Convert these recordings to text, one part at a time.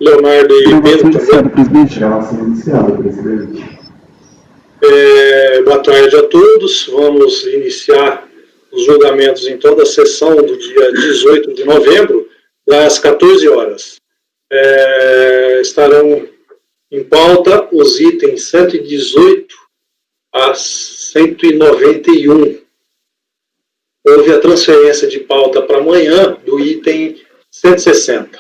Leonardo e Pedro também. Presidente. Gravação iniciada, presidente. Boa tarde a todos. Vamos iniciar os julgamentos em toda a sessão do dia 18 de novembro, às 14 horas. Estarão em pauta os itens 118 a 191. Houve a transferência de pauta para amanhã do item 160.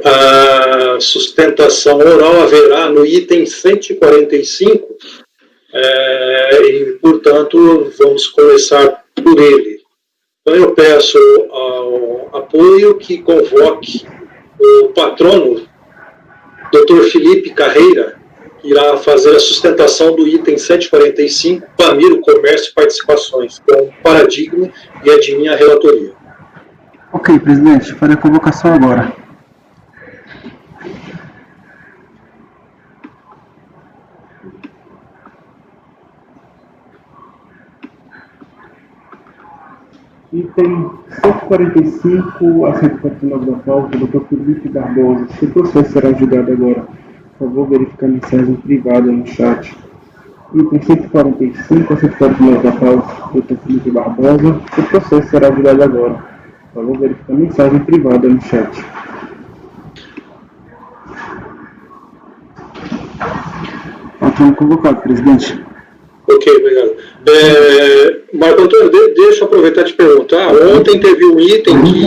A sustentação oral haverá no item 145 e, portanto, vamos começar por ele. Então, eu peço ao apoio que convoque o patrono, Dr. Felipe Carreira, que irá fazer a sustentação do item 145, Pamiro, Comércio e Participações, que é um paradigma e é de minha relatoria. Ok, presidente, farei a convocação agora. Item 145 a 149 da pauta, Dr. Felipe Barbosa. Esse processo será julgado agora. Por favor, verificar a mensagem privada no chat. Item 145 a 149 da pauta, Dr. Felipe Barbosa. Esse processo será julgado agora. Por favor, verificar a mensagem privada no chat. Autor convocado, presidente. Ok, obrigado. Marco Antônio, deixa eu aproveitar e te perguntar. Ontem teve um item que...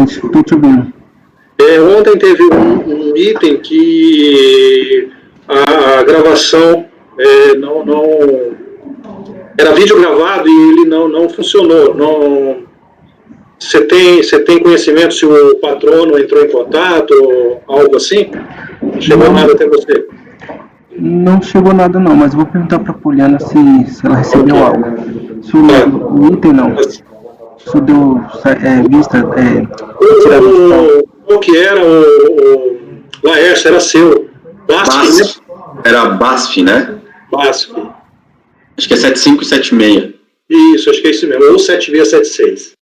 Estou te ouvindo. Ontem teve um item que a gravação não era vídeo gravado e ele não funcionou. Você tem conhecimento se o patrono entrou em contato ou algo assim? Não chegou nada até você? Não chegou nada não, mas eu vou perguntar para a Poliana se ela recebeu algo. Se o item não. Se deu vista... Qual que era o Laércio? Era seu. BASF, né? Era BASF, né? BASF. Acho que é 75 e 76. Isso, acho que é isso mesmo. Ou 7676.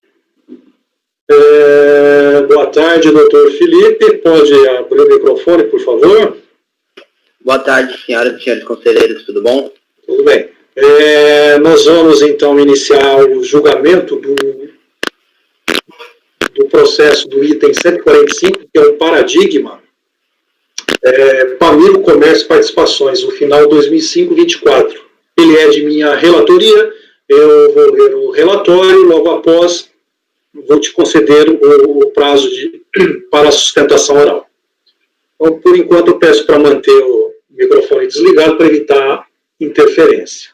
Boa tarde, doutor Felipe. Pode abrir o microfone, por favor? Boa tarde, senhoras e senhores conselheiros, tudo bom? Tudo bem. Nós vamos, então, iniciar o julgamento do processo do item 145, que é um paradigma, Pamiro, Comércio e Participações, o final 2005-24. Ele é de minha relatoria, eu vou ler o relatório, logo após vou te conceder o prazo para a sustentação oral. Então, por enquanto, eu peço para manter o microfone desligado para evitar interferência.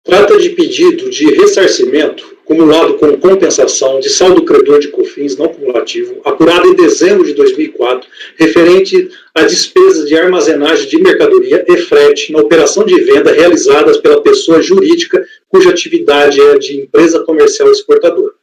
Trata de pedido de ressarcimento cumulado com compensação de saldo credor de COFINS não cumulativo, apurado em dezembro de 2004, referente a despesas de armazenagem de mercadoria e frete na operação de venda realizadas pela pessoa jurídica cuja atividade é de empresa comercial exportadora.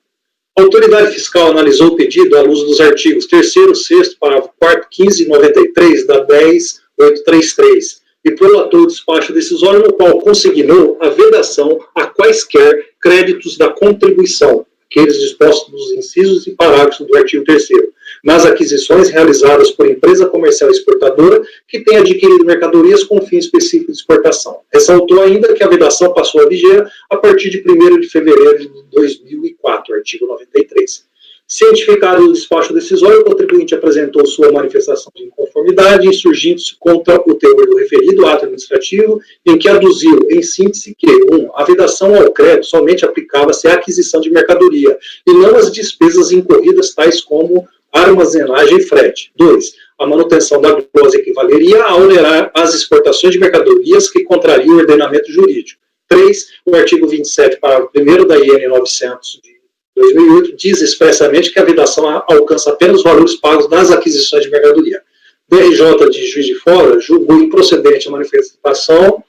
A autoridade fiscal analisou o pedido à luz dos artigos 3º, 6º, parágrafo 4º, 15 e 93 da 10.833, e prolatou o despacho decisório no qual consignou a vedação a quaisquer créditos da contribuição, aqueles dispostos nos incisos e parágrafos do artigo 3º, nas aquisições realizadas por empresa comercial exportadora que tenha adquirido mercadorias com fim específico de exportação. Ressaltou ainda que a vedação passou a viger a partir de 1º de fevereiro de 2004, artigo 93. Cientificado o despacho decisório, o contribuinte apresentou sua manifestação de inconformidade, insurgindo-se contra o teor do referido ato administrativo, em que aduziu, em síntese, que 1. A vedação ao crédito somente aplicava-se à aquisição de mercadoria, e não às despesas incorridas, tais como armazenagem e frete. 2. A manutenção da glosa equivaleria a onerar as exportações de mercadorias que contrariam o ordenamento jurídico. 3. O artigo 27, parágrafo 1º da IN 900 de 2008, diz expressamente que a vedação alcança apenas os valores pagos nas aquisições de mercadoria. DRJ de Juiz de Fora julgou improcedente a manifestação,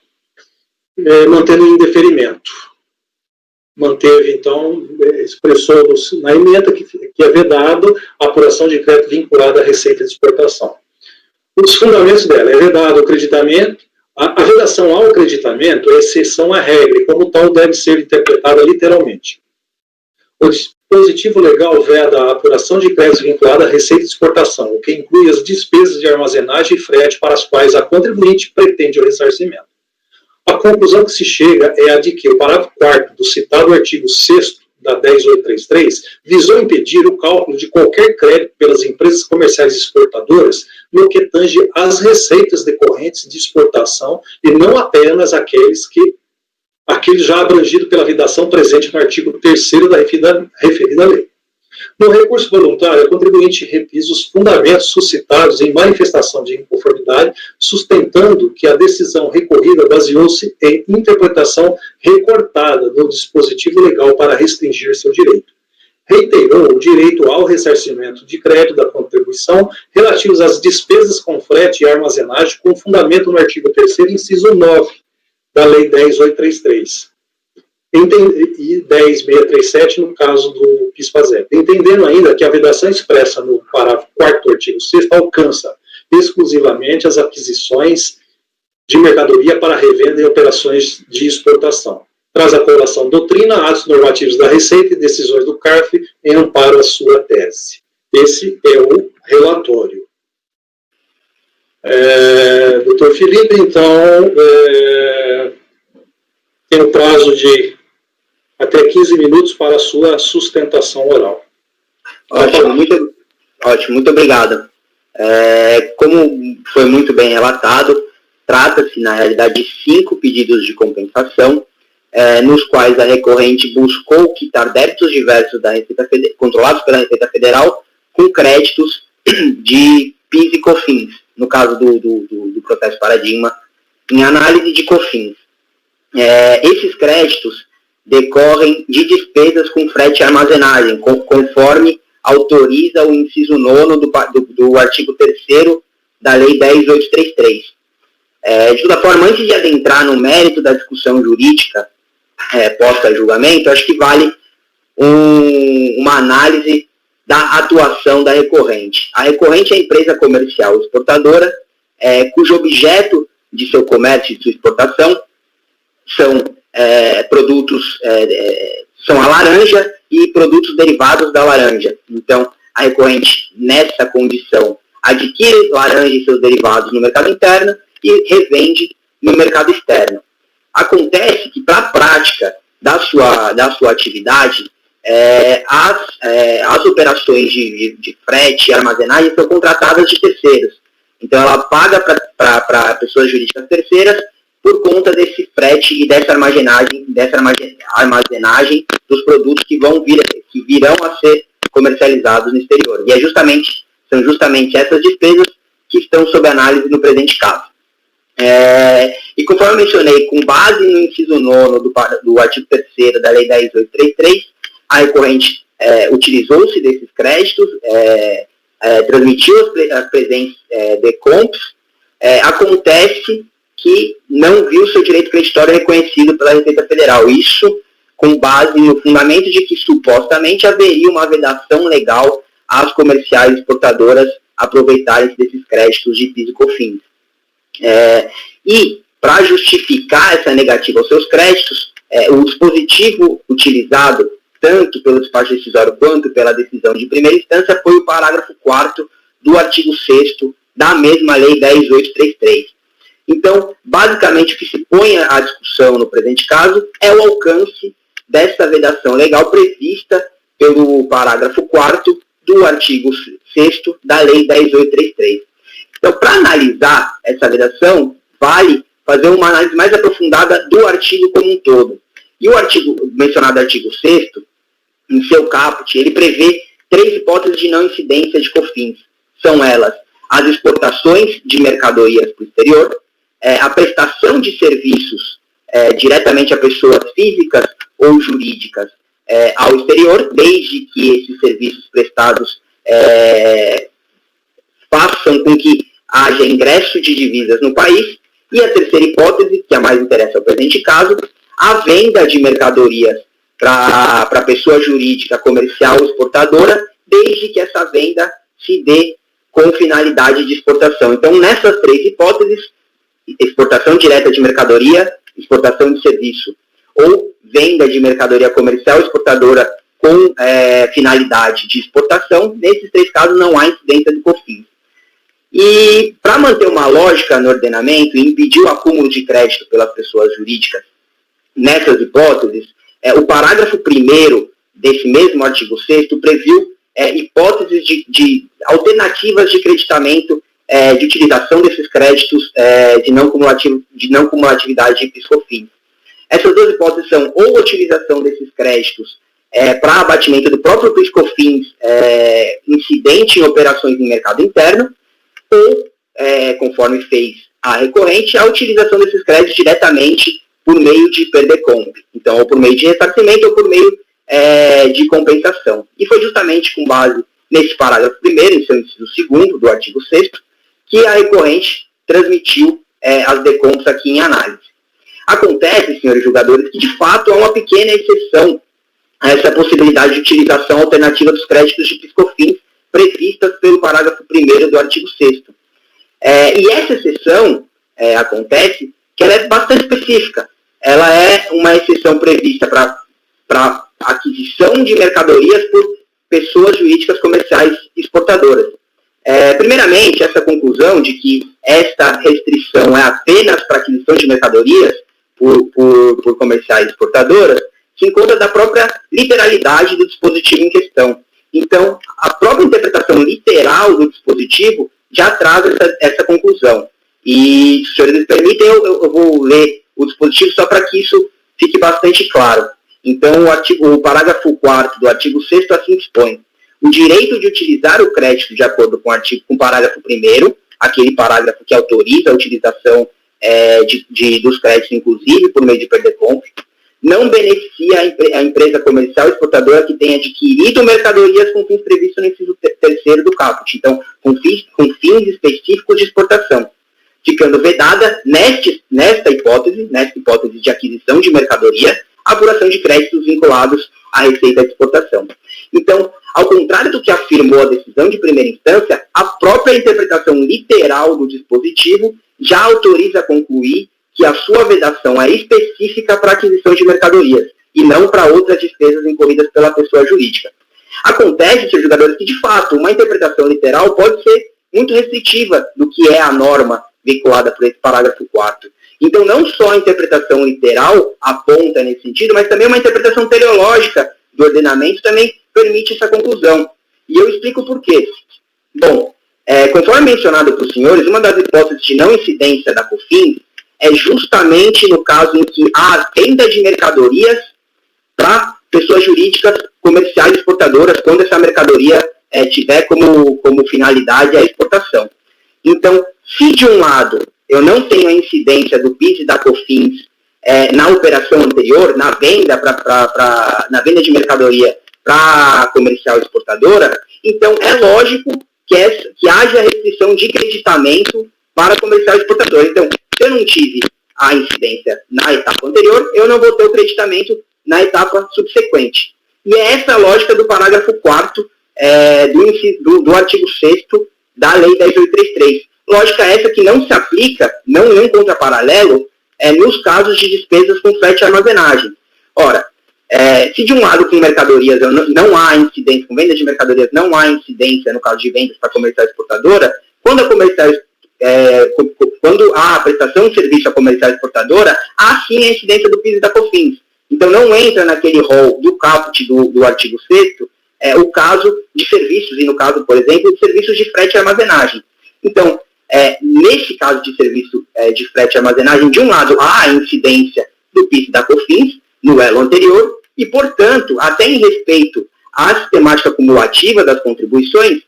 mantendo em indeferimento. manteve, então, expressou na emenda que é vedado a apuração de crédito vinculada à receita de exportação. Os fundamentos dela é vedado o acreditamento. A vedação ao acreditamento é exceção à regra, e como tal deve ser interpretada literalmente. O dispositivo legal veda a apuração de créditos vinculada à receita de exportação, o que inclui as despesas de armazenagem e frete para as quais a contribuinte pretende o ressarcimento. A conclusão que se chega é a de que o parágrafo 4º do citado artigo 6º da 10833 visou impedir o cálculo de qualquer crédito pelas empresas comerciais exportadoras no que tange às receitas decorrentes de exportação e não apenas aquele já abrangido pela vedação presente no artigo 3º da referida lei. No recurso voluntário, o contribuinte repisa os fundamentos suscitados em manifestação de inconformidade, sustentando que a decisão recorrida baseou-se em interpretação recortada do dispositivo legal para restringir seu direito. Reiterou o direito ao ressarcimento de crédito da contribuição relativos às despesas com frete e armazenagem, com fundamento no artigo 3º, inciso 9, da Lei 10.833. E 10.637 no caso do PIS/PASEP. Entendendo ainda que a vedação expressa no parágrafo 4º do artigo 6º alcança exclusivamente as aquisições de mercadoria para revenda e operações de exportação. Traz a colação doutrina, atos normativos da Receita e decisões do CARF em amparo à sua tese. Esse é o relatório. Doutor Felipe, então, tem o prazo de até 15 minutos para a sua sustentação oral. Ótimo, muito obrigado. Como foi muito bem relatado, trata-se, na realidade, de 5 pedidos de compensação, nos quais a recorrente buscou quitar débitos diversos da Receita controlados pela Receita Federal com créditos de PIS e COFINS, no caso do processo paradigma, em análise de COFINS. Esses créditos decorrem de despesas com frete e armazenagem, conforme autoriza o inciso 9 do artigo 3º da Lei 10.833. De toda forma, antes de adentrar no mérito da discussão jurídica posta a julgamento, acho que vale uma análise da atuação da recorrente. A recorrente é a empresa comercial exportadora, cujo objeto de seu comércio e de sua exportação são produtos, são a laranja e produtos derivados da laranja. Então, a recorrente, nessa condição, adquire laranja e seus derivados no mercado interno e revende no mercado externo. Acontece que, para a prática da sua atividade, as operações de frete e armazenagem são contratadas de terceiros. Então, ela paga para pessoas jurídicas terceiras por conta desse frete e dessa armazenagem dos produtos que virão a ser comercializados no exterior. E são justamente essas despesas que estão sob análise no presente caso. E conforme eu mencionei, com base no inciso 9 do artigo 3º da Lei 10.833, a recorrente utilizou-se desses créditos, transmitiu as presentes DECOMPs. Acontece que não viu seu direito creditório reconhecido pela Receita Federal. Isso com base no fundamento de que supostamente haveria uma vedação legal às comerciais exportadoras aproveitarem desses créditos de PIS e COFINS. E, para justificar essa negativa aos seus créditos, o dispositivo utilizado tanto pelo despacho decisório quanto pela decisão de primeira instância foi o parágrafo 4º do artigo 6º da mesma Lei 10.833. Então, basicamente, o que se põe à discussão no presente caso é o alcance dessa vedação legal prevista pelo parágrafo 4º do artigo 6º da Lei 10.833. Então, para analisar essa vedação, vale fazer uma análise mais aprofundada do artigo como um todo. E o artigo, mencionado artigo 6º, em seu caput, ele prevê 3 hipóteses de não incidência de COFINS. São elas as exportações de mercadorias para o exterior, a prestação de serviços diretamente a pessoas físicas ou jurídicas ao exterior, desde que esses serviços prestados façam com que haja ingresso de divisas no país. E a terceira hipótese, que é a mais interessa ao presente caso, a venda de mercadorias para a pessoa jurídica, comercial ou exportadora, desde que essa venda se dê com finalidade de exportação. Então, nessas três hipóteses, exportação direta de mercadoria, exportação de serviço ou venda de mercadoria comercial exportadora com finalidade de exportação, nesses três casos não há incidência de COFINS. E para manter uma lógica no ordenamento e impedir o acúmulo de crédito pelas pessoas jurídicas nessas hipóteses, o parágrafo 1º desse mesmo artigo 6º previu hipóteses de alternativas de creditamento, de utilização desses créditos de não cumulatividade de PIS/COFINS. Essas duas hipóteses são ou a utilização desses créditos para abatimento do próprio PIS/COFINS incidente em operações em mercado interno, ou, conforme fez a recorrente, a utilização desses créditos diretamente por meio de PERDECOMP. Então, ou por meio de ressarcimento ou por meio de compensação. E foi justamente com base nesse parágrafo 1º, em seu inciso 2º do artigo 6º, que a recorrente transmitiu as DECOMPs aqui em análise. Acontece, senhores julgadores, que de fato há uma pequena exceção a essa possibilidade de utilização alternativa dos créditos de PIS/COFINS previstas pelo parágrafo 1º do artigo 6º. E essa exceção acontece que ela é bastante específica. Ela é uma exceção prevista para aquisição de mercadorias por pessoas jurídicas comerciais exportadoras. Primeiramente, essa conclusão de que esta restrição é apenas para aquisição de mercadorias por comerciais exportadoras se encontra da própria literalidade do dispositivo em questão. Então, a própria interpretação literal do dispositivo já traz essa conclusão. E, se os senhores me permitem, eu vou ler o dispositivo só para que isso fique bastante claro. Então, o parágrafo 4º do artigo 6º assim dispõe: o direito de utilizar o crédito de acordo com o parágrafo 1º, aquele parágrafo que autoriza a utilização dos créditos, inclusive por meio de PERDECOMP, não beneficia a empresa comercial exportadora que tenha adquirido mercadorias com fins previstos no inciso 3º do caput, então, com fins específicos de exportação, ficando vedada, nesta hipótese de aquisição de mercadoria, a apuração de créditos vinculados à receita de exportação. Então, ao contrário do que afirmou a decisão de primeira instância, a própria interpretação literal do dispositivo já autoriza a concluir que a sua vedação é específica para a aquisição de mercadorias e não para outras despesas incorridas pela pessoa jurídica. Acontece, senhores jogadores, que, de fato, uma interpretação literal pode ser muito restritiva do que é a norma vinculada por esse parágrafo 4º. Então, não só a interpretação literal aponta nesse sentido, mas também uma interpretação teleológica do ordenamento também permite essa conclusão. E eu explico por quê. Bom, conforme mencionado para os senhores, uma das hipóteses de não incidência da COFINS é justamente no caso em que há venda de mercadorias para pessoas jurídicas comerciais exportadoras, quando essa mercadoria tiver como finalidade a exportação. Então, se de um lado eu não tenho a incidência do PIS e da COFINS na operação anterior, na venda de mercadoria para comercial exportadora, então é lógico que haja restrição de creditamento para comercial exportador. Então, se eu não tive a incidência na etapa anterior, eu não vou ter o creditamento na etapa subsequente. E é essa a lógica do parágrafo 4º do artigo 6º da Lei 10.833. Lógica essa que não se aplica, não encontra paralelo, nos casos de despesas com frete e armazenagem. Ora, se de um lado com mercadorias não há incidência, com venda de mercadorias não há incidência no caso de vendas para comercial exportadora, quando há a prestação de serviço à comercial exportadora, há sim a incidência do PIS e da COFINS. Então não entra naquele rol do caput do artigo 6º o caso de serviços, e no caso, por exemplo, de serviços de frete e armazenagem. Então, nesse caso de serviço de frete e armazenagem, de um lado há a incidência do PIS e da COFINS no elo anterior, e, portanto, até em respeito à sistemática cumulativa das contribuições,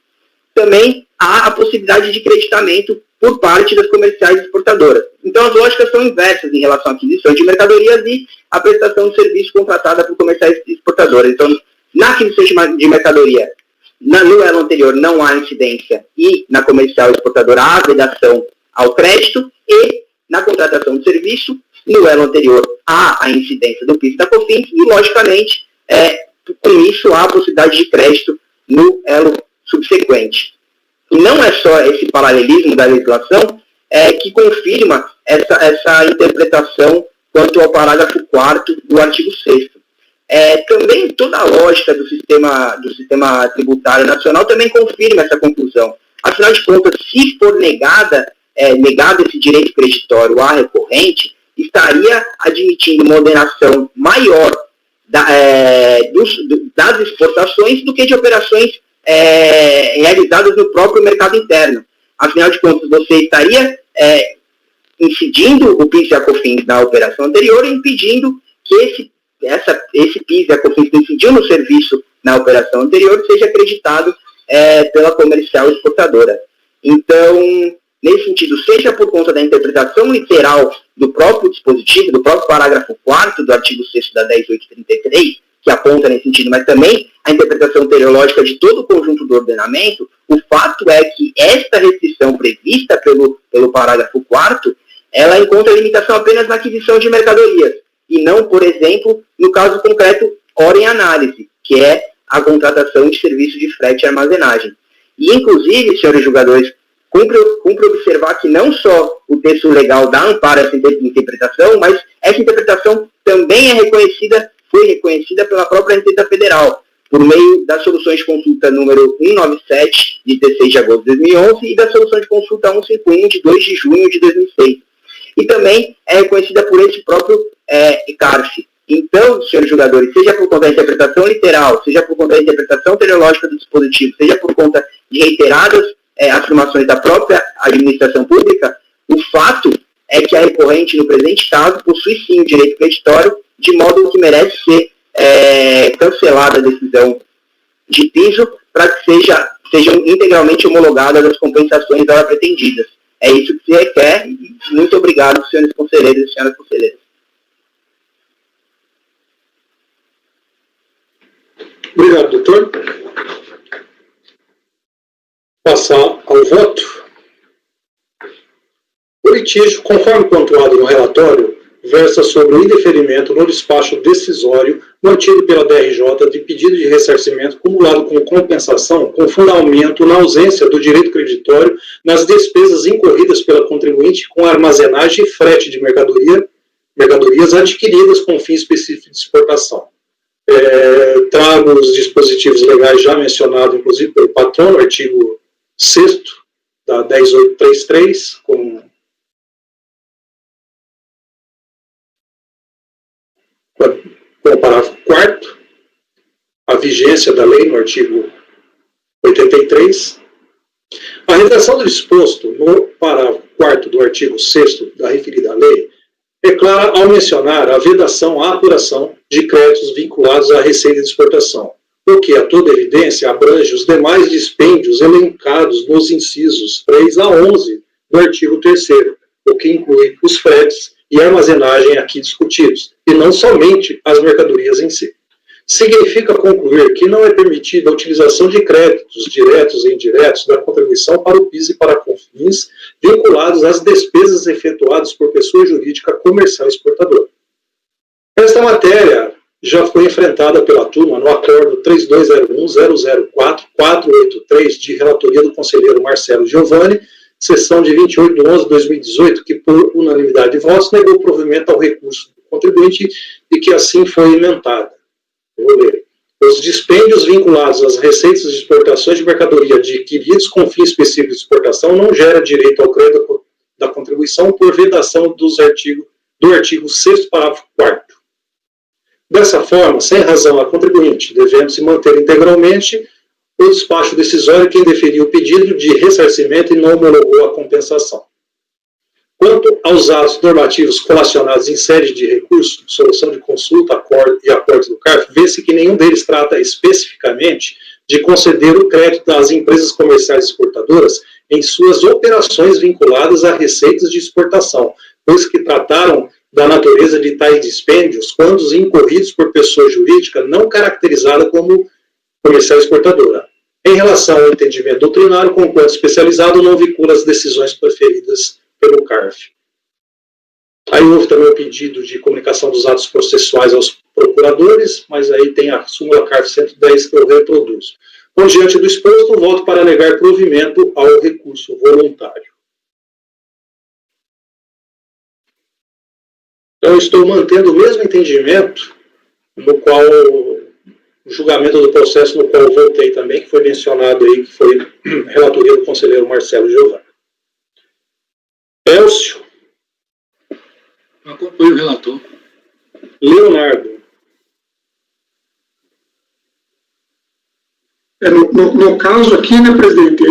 também há a possibilidade de creditamento por parte das comerciais exportadoras. Então, as lógicas são inversas em relação à aquisição de mercadorias e à prestação de serviço contratada por comerciais exportadoras. Então, na aquisição de mercadoria, no elo anterior não há incidência e na comercial exportadora há vedação ao crédito, e na contratação de serviço no elo anterior há a incidência do PIS e da COFINS e, logicamente, com isso há a possibilidade de crédito no elo subsequente. E não é só esse paralelismo da legislação que confirma essa interpretação quanto ao parágrafo 4º do artigo 6º. Também toda a lógica do sistema tributário nacional também confirma essa conclusão. Afinal de contas, se for negado esse direito creditório à recorrente, estaria admitindo moderação maior das exportações do que de operações realizadas no próprio mercado interno. Afinal de contas, você estaria incidindo o PIS e a COFINS na operação anterior e impedindo que esse PIS e a COFINS que incidiu no serviço na operação anterior seja acreditado pela comercial exportadora. Então, nesse sentido, seja por conta da interpretação literal do próprio dispositivo, do próprio parágrafo 4º do artigo 6º da 10.833, que aponta nesse sentido, mas também a interpretação teleológica de todo o conjunto do ordenamento, o fato é que esta restrição prevista pelo parágrafo 4º, ela encontra limitação apenas na aquisição de mercadorias, e não, por exemplo, no caso concreto, ora em análise, que é a contratação de serviço de frete e armazenagem. E, inclusive, senhores julgadores, cumpre observar que não só o texto legal dá amparo a essa interpretação, mas essa interpretação também foi reconhecida pela própria Receita Federal, por meio das soluções de consulta número 197, de 16 de agosto de 2011, e da solução de consulta 151, de 2 de junho de 2006. E também é reconhecida por esse próprio CARF. Então, senhores julgadores, seja por conta da interpretação literal, seja por conta da interpretação teleológica do dispositivo, seja por conta de reiteradas afirmações da própria administração pública, o fato é que a recorrente, no presente caso, possui sim o direito creditório, de modo que merece ser cancelada a decisão de piso para que sejam integralmente homologadas as compensações dela pretendidas. É isso que se requer. Muito obrigado, senhores conselheiros e senhoras conselheiras. Obrigado, doutor. Passar ao voto. O litígio, conforme pontuado no relatório, versa sobre o indeferimento no despacho decisório mantido pela DRJ de pedido de ressarcimento cumulado com compensação com fundamento na ausência do direito creditório nas despesas incorridas pela contribuinte com armazenagem e frete de mercadorias adquiridas com fim específico de exportação. Trago os dispositivos legais já mencionados, inclusive pelo patrono, artigo 6º da 10.833, com o parágrafo 4º, a vigência da lei no artigo 83. A redação do disposto no parágrafo 4º do artigo 6º da referida lei é clara ao mencionar a vedação à apuração de créditos vinculados à receita de exportação, o que, a toda evidência, abrange os demais dispêndios elencados nos incisos 3 a 11 do artigo 3º, o que inclui os fretes e armazenagem aqui discutidos, e não somente as mercadorias em si. Significa concluir que não é permitida a utilização de créditos diretos e indiretos da contribuição para o PIS e para a COFINS vinculados às despesas efetuadas por pessoa jurídica comercial exportadora. Esta matéria já foi enfrentada pela turma no acordo 3201-004-483 de relatoria do conselheiro Marcelo Giovanni, sessão de 28 de 11 de 2018, que por unanimidade de votos negou provimento ao recurso do contribuinte e que assim foi emendada. Eu vou ler. Os dispêndios vinculados às receitas de exportações de mercadoria adquiridos com fim específico de exportação não gera direito ao crédito da contribuição por vedação do artigo 6º, parágrafo 4º. Dessa forma, sem razão a contribuinte, devendo se manter integralmente o despacho decisório que indeferiu o pedido de ressarcimento e não homologou a compensação. Quanto aos atos normativos colacionados em sede de recurso, solução de consulta e acordos do CARF, vê-se que nenhum deles trata especificamente de conceder o crédito às empresas comerciais exportadoras em suas operações vinculadas a receitas de exportação, pois que trataram da natureza de tais dispêndios quando os incorridos por pessoa jurídica não caracterizada como comercial exportadora. Em relação ao entendimento doutrinário, com quanto especializado, não vincula as decisões preferidas pelo CARF. Aí houve também o pedido de comunicação dos atos processuais aos procuradores, mas aí tem a súmula CARF 110 que eu reproduzo. Então, diante do exposto, voto para negar provimento ao recurso voluntário. Então, estou mantendo o mesmo entendimento no qual o julgamento do processo no qual eu votei também, que foi mencionado aí, que foi a relatoria do conselheiro Marcelo Giovanni. Elcio. Eu acompanho o relator. Leonardo. No caso aqui, né, presidente,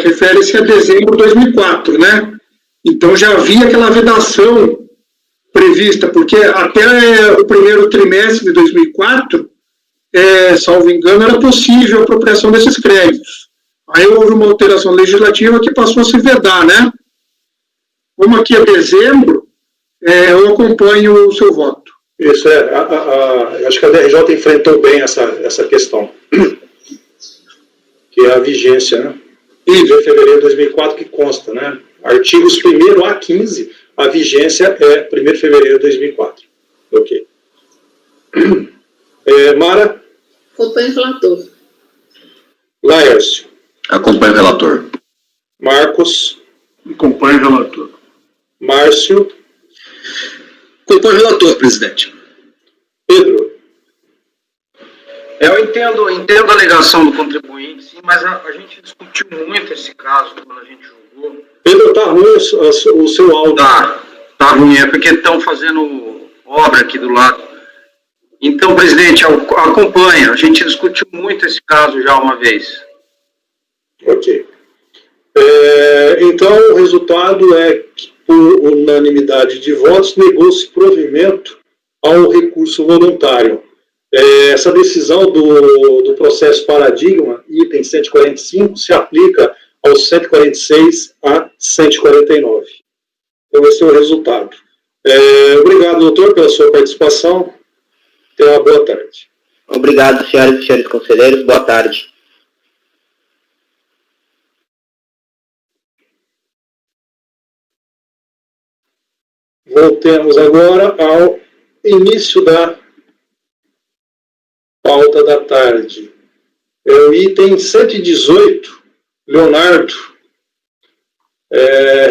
refere-se a dezembro de 2004, né? Então já havia aquela vedação prevista, porque até o primeiro trimestre de 2004, salvo engano, era possível a apropriação desses créditos. Aí houve uma alteração legislativa que passou a se vedar, né? Como aqui é dezembro, eu acompanho o seu voto. Isso, acho que a DRJ enfrentou bem essa questão, que é a vigência, né? E de fevereiro de 2004 que consta, né? Artigos 1º a 15, a vigência é 1º de fevereiro de 2004. Ok. Mara? Acompanho o relator. Laércio? Acompanho o relator. Marcos? Acompanho o relator. Márcio? Acompanho o relator, presidente. Pedro? Eu entendo a alegação do contribuinte, sim, mas a gente discutiu muito esse caso quando a gente julgou. Pedro, tá ruim o seu áudio. Tá ruim, é porque estão fazendo obra aqui do lado. Então, presidente, acompanha. A gente discutiu muito esse caso já uma vez. Ok. Então, o resultado é que, por unanimidade de votos, negou-se provimento ao recurso voluntário. Essa decisão do processo paradigma, item 145, se aplica aos 146 a 149. Então, esse é o resultado. Obrigado, doutor, pela sua participação. Tenha uma boa tarde. Obrigado, senhoras e senhores conselheiros. Boa tarde. Voltemos agora ao início da pauta da tarde. O item 118, Leonardo,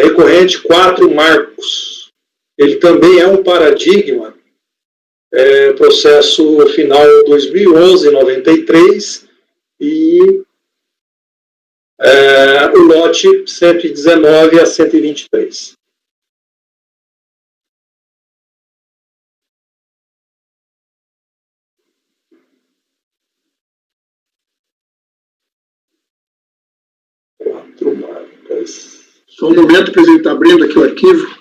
recorrente 4 Marcos. Ele também é um paradigma, processo final 2011-93, e o lote 119 a 123. Só um momento, presidente, está abrindo aqui o arquivo.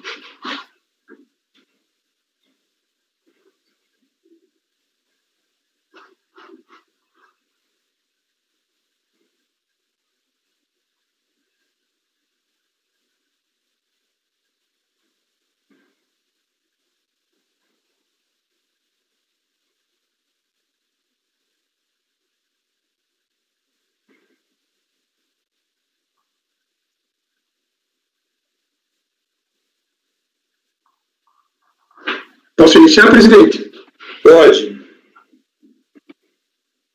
Posso iniciar, presidente? Pode.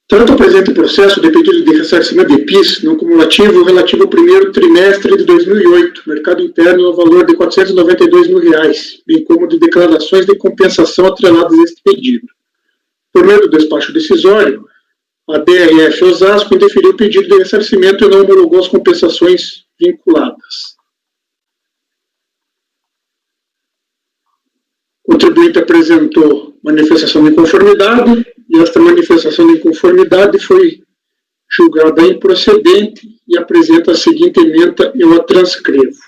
Tanto o presente processo de pedido de ressarcimento de PIS não cumulativo relativo ao primeiro trimestre de 2008, mercado interno no valor de R$ 492 mil, bem como de declarações de compensação atreladas a este pedido. Por meio do despacho decisório, a DRF Osasco indeferiu o pedido de ressarcimento e não homologou as compensações vinculadas. O contribuinte apresentou manifestação de inconformidade e esta manifestação de inconformidade foi julgada improcedente e apresenta a seguinte ementa, eu a transcrevo.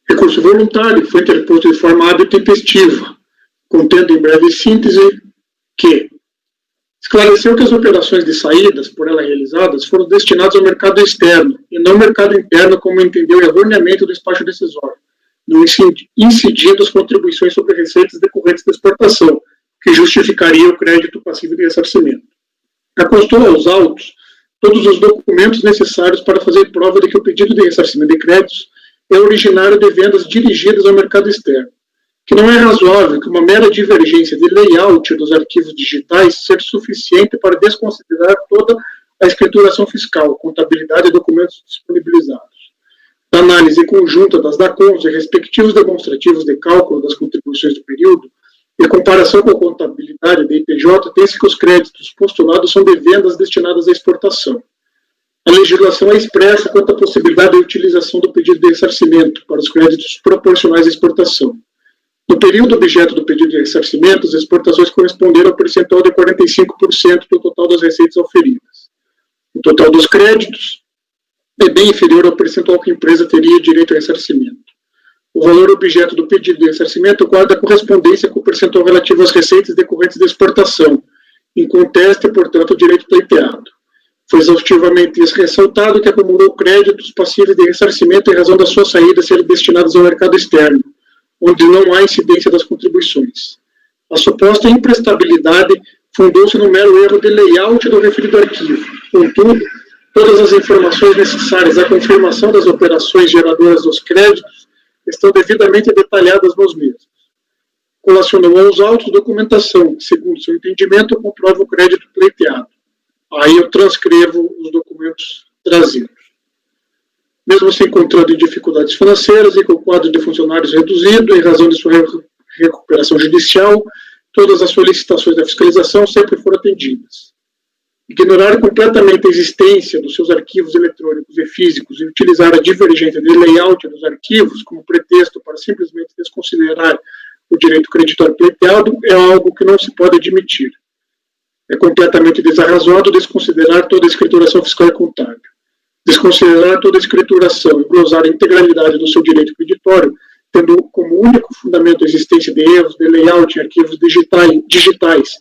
Recurso voluntário foi interposto de forma hábil e tempestiva, contendo em breve síntese que esclareceu que as operações de saídas por ela realizadas foram destinadas ao mercado externo e não ao mercado interno, como entendeu erroneamente o despacho decisório, não incidindo as contribuições sobre receitas decorrentes da exportação, que justificaria o crédito passivo de ressarcimento. Acostou aos autos todos os documentos necessários para fazer prova de que o pedido de ressarcimento de créditos é originário de vendas dirigidas ao mercado externo. que não é razoável que uma mera divergência de layout dos arquivos digitais seja suficiente para desconsiderar toda a escrituração fiscal, contabilidade e documentos disponibilizados. Da análise conjunta das DACONs e respectivos demonstrativos de cálculo das contribuições do período, e a comparação com a contabilidade da IPJ, tem-se que os créditos postulados são de vendas destinadas à exportação. A legislação é expressa quanto à possibilidade de utilização do pedido de ressarcimento para os créditos proporcionais à exportação. No período objeto do pedido de ressarcimento, as exportações corresponderam ao percentual de 45% do total das receitas auferidas. O total dos créditos é bem inferior ao percentual que a empresa teria direito a ressarcimento. O valor objeto do pedido de ressarcimento guarda correspondência com o percentual relativo às receitas decorrentes da exportação, em conteste, portanto, o direito pleiteado. Foi exaustivamente ressaltado que acumulou créditos passíveis de ressarcimento em razão da sua saída serem destinados ao mercado externo, onde não há incidência das contribuições. A suposta imprestabilidade fundou-se no mero erro de layout do referido arquivo. Contudo, todas as informações necessárias à confirmação das operações geradoras dos créditos estão devidamente detalhadas nos mesmos. Colacionou aos autos documentação que, segundo seu entendimento, comprova o crédito pleiteado. Aí eu transcrevo os documentos trazidos. Mesmo se encontrando em dificuldades financeiras e com o quadro de funcionários reduzido em razão de sua recuperação judicial, todas as solicitações da fiscalização sempre foram atendidas. Ignorar completamente a existência dos seus arquivos eletrônicos e físicos e utilizar a divergência de layout dos arquivos como pretexto para simplesmente desconsiderar o direito creditório pleiteado é algo que não se pode admitir. É completamente desarrazoado desconsiderar toda a escrituração fiscal e contábil. Desconsiderar toda a escrituração e glosar a integralidade do seu direito creditório, tendo como único fundamento a existência de erros de layout em arquivos digitais,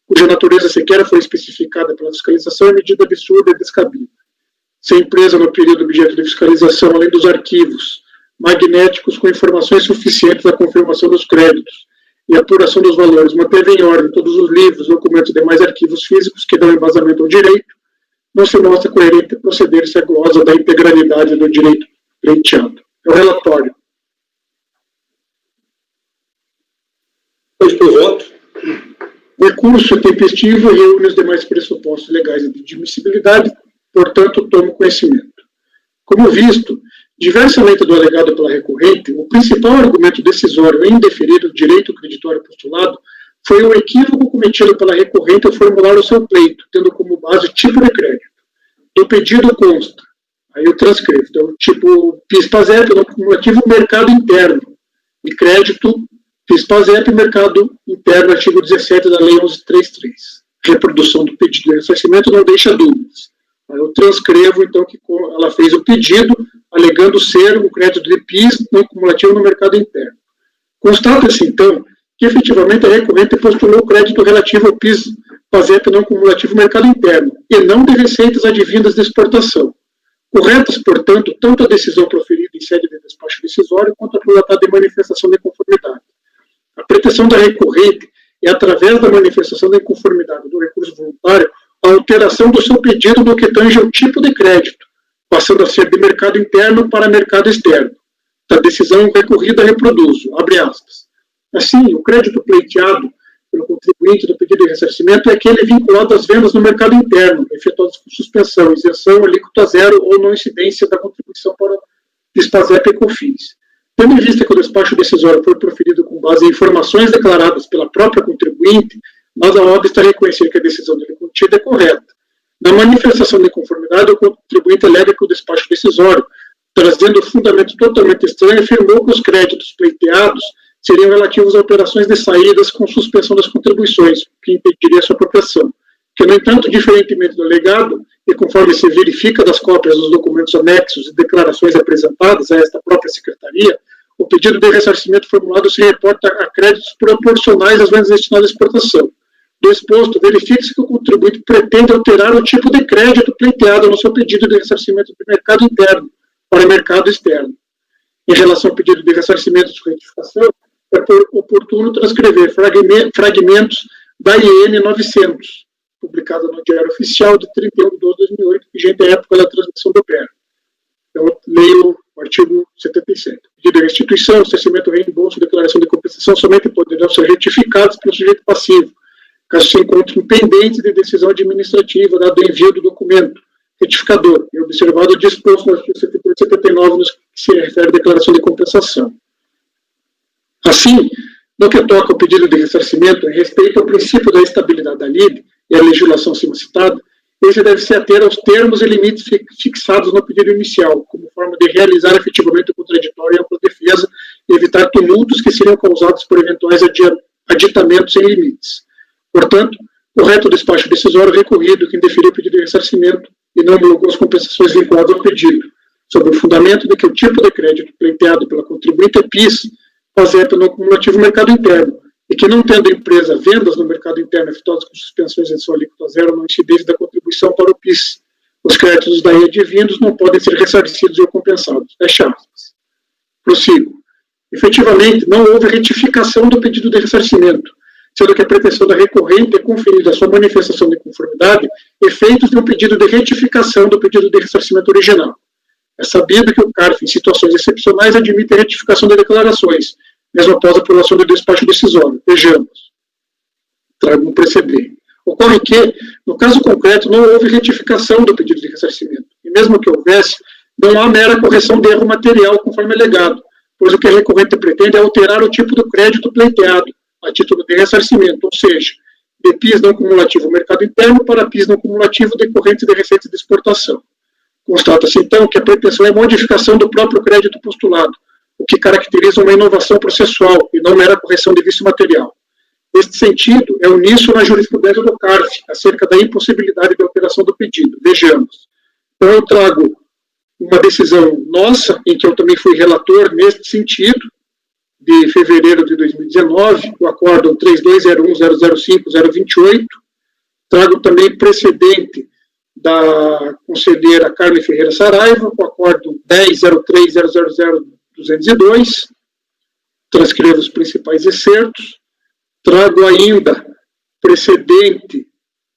cuja natureza sequer foi especificada pela fiscalização, é medida absurda e descabida. Se a empresa, no período objeto de fiscalização, além dos arquivos magnéticos com informações suficientes à confirmação dos créditos e apuração dos valores, manteve em ordem todos os livros, documentos e demais arquivos físicos que dão embasamento ao direito, não se mostra coerente proceder-se à glosa da integralidade do direito pleiteado. É o relatório. Pois por voto. O recurso é tempestivo e reúne os demais pressupostos legais de admissibilidade, portanto, tomo conhecimento. Como visto, diversamente do alegado pela recorrente, o principal argumento decisório em indeferir o direito creditório postulado foi o equívoco cometido pela recorrente ao formular o seu pleito, tendo como base o tipo de crédito. Do pedido consta, aí eu transcrevo, então, tipo PIS-PASEP, no cumulativo mercado interno, e crédito PIS-PASEP, mercado interno, artigo 17 da Lei 11.33. Reprodução do pedido de ressarcimento não deixa dúvidas. Aí eu transcrevo, então, que ela fez o pedido, alegando ser um crédito de PIS não cumulativo no mercado interno. Constata-se, então, que efetivamente a recorrente postulou o crédito relativo ao PIS-PASEP não cumulativo no mercado interno, e não de receitas advindas de exportação. Corretas, portanto, tanto a decisão proferida em sede de despacho decisório, quanto a prolatada de manifestação de conformidade. A pretensão da recorrente é, através da manifestação da inconformidade do recurso voluntário, a alteração do seu pedido no que tange ao tipo de crédito, passando a ser de mercado interno para mercado externo. Da decisão recorrida reproduzo, abre aspas. Assim, o crédito pleiteado pelo contribuinte do pedido de ressarcimento é aquele vinculado às vendas no mercado interno, efetuadas com suspensão, isenção, alíquota zero ou não incidência da contribuição para PIS-PASEP e COFINS. Tendo em vista que o despacho decisório foi proferido com base em informações declaradas pela própria contribuinte, nada obsta reconhecer que a decisão dele contida é correta. Na manifestação de conformidade, o contribuinte alega que o despacho decisório, trazendo fundamento totalmente estranho, afirmou que os créditos pleiteados seriam relativos a operações de saídas com suspensão das contribuições, que impediria sua apropriação. Que, no entanto, diferentemente do alegado, e conforme se verifica das cópias dos documentos anexos e declarações apresentadas a esta própria Secretaria, o pedido de ressarcimento formulado se reporta a créditos proporcionais às vendas destinadas à exportação. Do exposto, verifica-se que o contribuinte pretende alterar o tipo de crédito pleiteado no seu pedido de ressarcimento do mercado interno para o mercado externo. Em relação ao pedido de ressarcimento de retificação, é oportuno transcrever fragmentos da IN 900, publicada no Diário Oficial de 31 de 2008, vigente à época da transmissão do PER. Então, eu leio o artigo 77. Pedido de restituição, ressarcimento, reembolso, declaração de compensação somente poderão ser retificados pelo sujeito passivo, caso se encontrem pendentes de decisão administrativa, dado o envio do documento retificador, e observado o disposto no artigo 78 e 79, no que se refere à declaração de compensação. Assim, no que toca ao pedido de ressarcimento, em respeito ao princípio da estabilidade da lide e à legislação acima citada, esse deve se ater aos termos e limites fixados no pedido inicial, como forma de realizar efetivamente o contraditório e ampla defesa e evitar tumultos que seriam causados por eventuais aditamentos sem limites. Portanto, correto o despacho decisório recorrido que indeferiu o pedido de ressarcimento e não homologou as compensações vinculadas ao pedido, sob o fundamento de que o tipo de crédito pleiteado pela contribuinte é PIS, baseado no acumulativo mercado interno, e que não tendo a empresa vendas no mercado interno efetuadas com suspensões em sua alíquota zero na incidência da contribuição para o PIS, os créditos daí advindos não podem ser ressarcidos ou compensados. Fecha aspas. Prossigo. Efetivamente, não houve retificação do pedido de ressarcimento, sendo que a pretensão da recorrente é conferir à sua manifestação de conformidade efeitos de um pedido de retificação do pedido de ressarcimento original. É sabido que o CARF, em situações excepcionais, admite a retificação de declarações, mesmo após a aprovação do despacho decisório. Vejamos. Trago um precedente. Ocorre que, no caso concreto, não houve retificação do pedido de ressarcimento, e mesmo que houvesse, não há mera correção de erro material conforme alegado, pois o que a recorrente pretende é alterar o tipo do crédito pleiteado, a título de ressarcimento, ou seja, de PIS não cumulativo mercado interno para PIS não cumulativo decorrente de receitas de exportação. Constata-se, então, que a pretensão é modificação do próprio crédito postulado, o que caracteriza uma inovação processual e não mera correção de vício material. Neste sentido, é uníssono na jurisprudência do CARF, acerca da impossibilidade de alteração do pedido. Vejamos. Então, eu trago uma decisão nossa, em que eu também fui relator neste sentido, de fevereiro de 2019, o acórdão 3201.005.028. Trago também precedente da conselheira Carmen Ferreira Saraiva, o acórdão 10.03.000.202. Transcrevo os principais excertos. Trago ainda precedente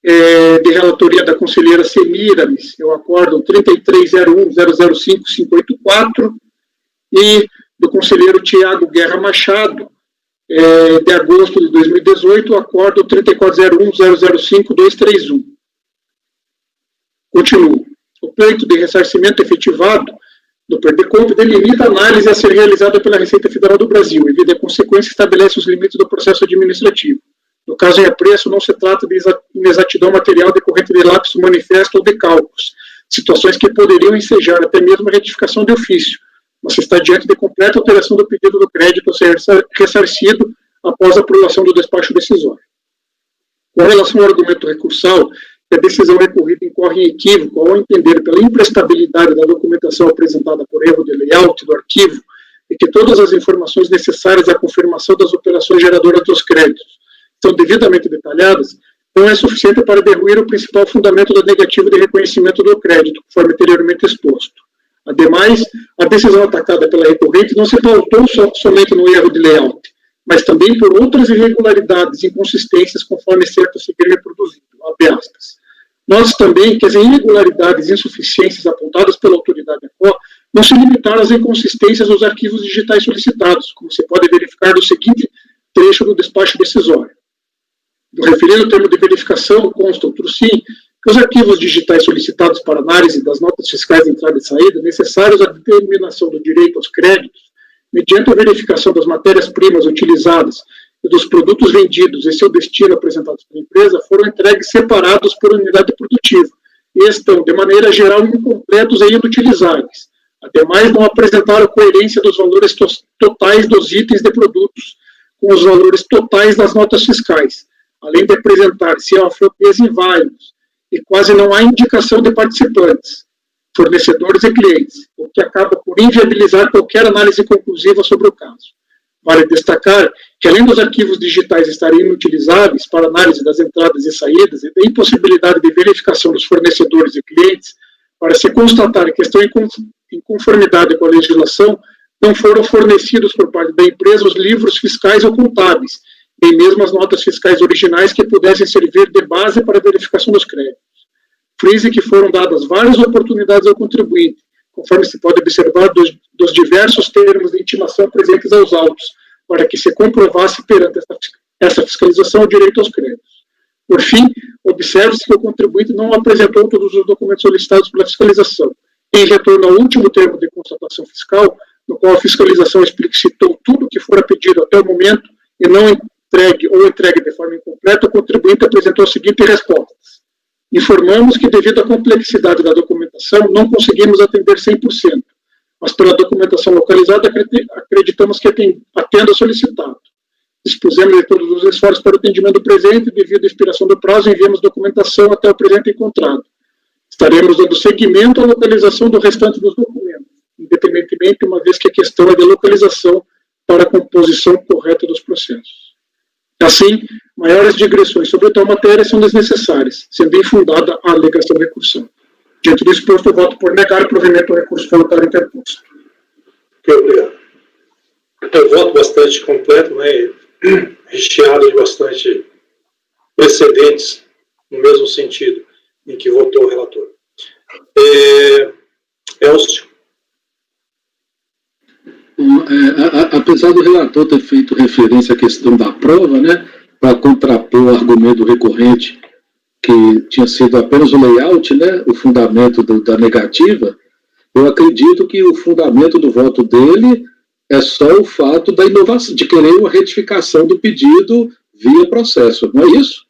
de relatoria da conselheira Semíramis, o acórdão 3301.005.584, e do conselheiro Tiago Guerra Machado, de agosto de 2018, o acórdão 3401.005.231. Continuo. O pleito de ressarcimento efetivado do PERDECONF delimita a análise a ser realizada pela Receita Federal do Brasil e, devido à consequência, estabelece os limites do processo administrativo. No caso em apreço, não se trata de inexatidão material decorrente de lapso manifesto ou de cálculos, situações que poderiam ensejar até mesmo a retificação de ofício, mas se está diante de completa alteração do pedido do crédito a ser ressarcido após a aprovação do despacho decisório. Com relação ao argumento recursal, que a decisão recorrida incorre em equívoco ao entender pela imprestabilidade da documentação apresentada por erro de layout do arquivo e que todas as informações necessárias à confirmação das operações geradoras dos créditos são devidamente detalhadas, não é suficiente para derruir o principal fundamento da negativa de reconhecimento do crédito, conforme anteriormente exposto. Ademais, a decisão atacada pela recorrente não se pautou somente no erro de layout, mas também por outras irregularidades e inconsistências conforme certo a seguir reproduzido. Abre aspas. Nós também que as irregularidades e insuficiências apontadas pela autoridade ACO não se limitaram às inconsistências nos arquivos digitais solicitados, como se pode verificar no seguinte trecho do despacho decisório. Do referido termo de verificação, consta, outro sim, que os arquivos digitais solicitados para análise das notas fiscais de entrada e saída, necessários à determinação do direito aos créditos, mediante a verificação das matérias-primas utilizadas e dos produtos vendidos e seu destino apresentados pela empresa, foram entregues separados por unidade produtiva e estão, de maneira geral, incompletos e inutilizáveis. Ademais, não apresentaram coerência dos valores totais dos itens de produtos com os valores totais das notas fiscais, além de apresentar-se alfabetos inválidos, e quase não há indicação de participantes, fornecedores e clientes, o que acaba por inviabilizar qualquer análise conclusiva sobre o caso. Vale destacar que, além dos arquivos digitais estarem inutilizáveis para análise das entradas e saídas e da impossibilidade de verificação dos fornecedores e clientes, para se constatar que estão em conformidade com a legislação, não foram fornecidos por parte da empresa os livros fiscais ou contábeis, nem mesmo as notas fiscais originais que pudessem servir de base para a verificação dos créditos. Frise que foram dadas várias oportunidades ao contribuinte, conforme se pode observar dos diversos termos de intimação presentes aos autos, para que se comprovasse perante essa fiscalização o direito aos créditos. Por fim, observe-se que o contribuinte não apresentou todos os documentos solicitados pela fiscalização. Em retorno ao último termo de constatação fiscal, no qual a fiscalização explicitou tudo o que fora pedido até o momento e não entregue ou entregue de forma incompleta, o contribuinte apresentou as seguintes respostas. Informamos que, devido à complexidade da documentação, não conseguimos atender 100%, mas pela documentação localizada, acreditamos que atenda ao solicitado. Dispusemos de todos os esforços para o atendimento do presente, devido à expiração do prazo, enviamos documentação até o presente encontrado. Estaremos dando seguimento à localização do restante dos documentos, independentemente, uma vez que a questão é de localização para a composição correta dos processos. Assim, maiores digressões sobre tal matéria são desnecessárias, sendo infundada a alegação recursal. Diante do exposto, eu voto por negar o provimento ao recurso voluntário interposto. Muito obrigado. Eu voto bastante completo, né, recheado de bastante precedentes, no mesmo sentido em que votou o relator. Elcio. Apesar do relator ter feito referência à questão da prova, né, para contrapor o argumento do recorrente, que tinha sido apenas o layout, né, o fundamento da negativa, eu acredito que o fundamento do voto dele é só o fato da inovação, de querer uma retificação do pedido via processo, não é isso?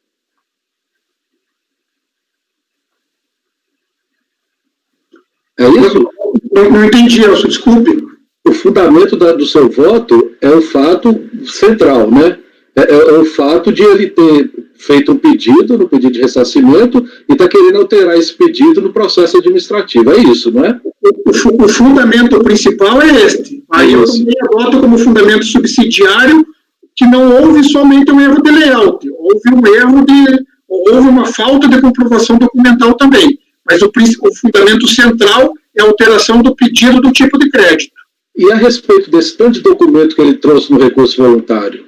É isso? Não entendi, Elcio, desculpe. O fundamento do seu voto é o fato central, né? É o fato de ele ter feito um pedido, no pedido de ressarcimento, e está querendo alterar esse pedido no processo administrativo. É isso, não é? O fundamento principal é este. Aí eu também voto como fundamento subsidiário que não houve somente um erro de layout, houve uma falta de comprovação documental também. Mas o fundamento central é a alteração do pedido do tipo de crédito. E a respeito desse tanto de documento que ele trouxe no recurso voluntário?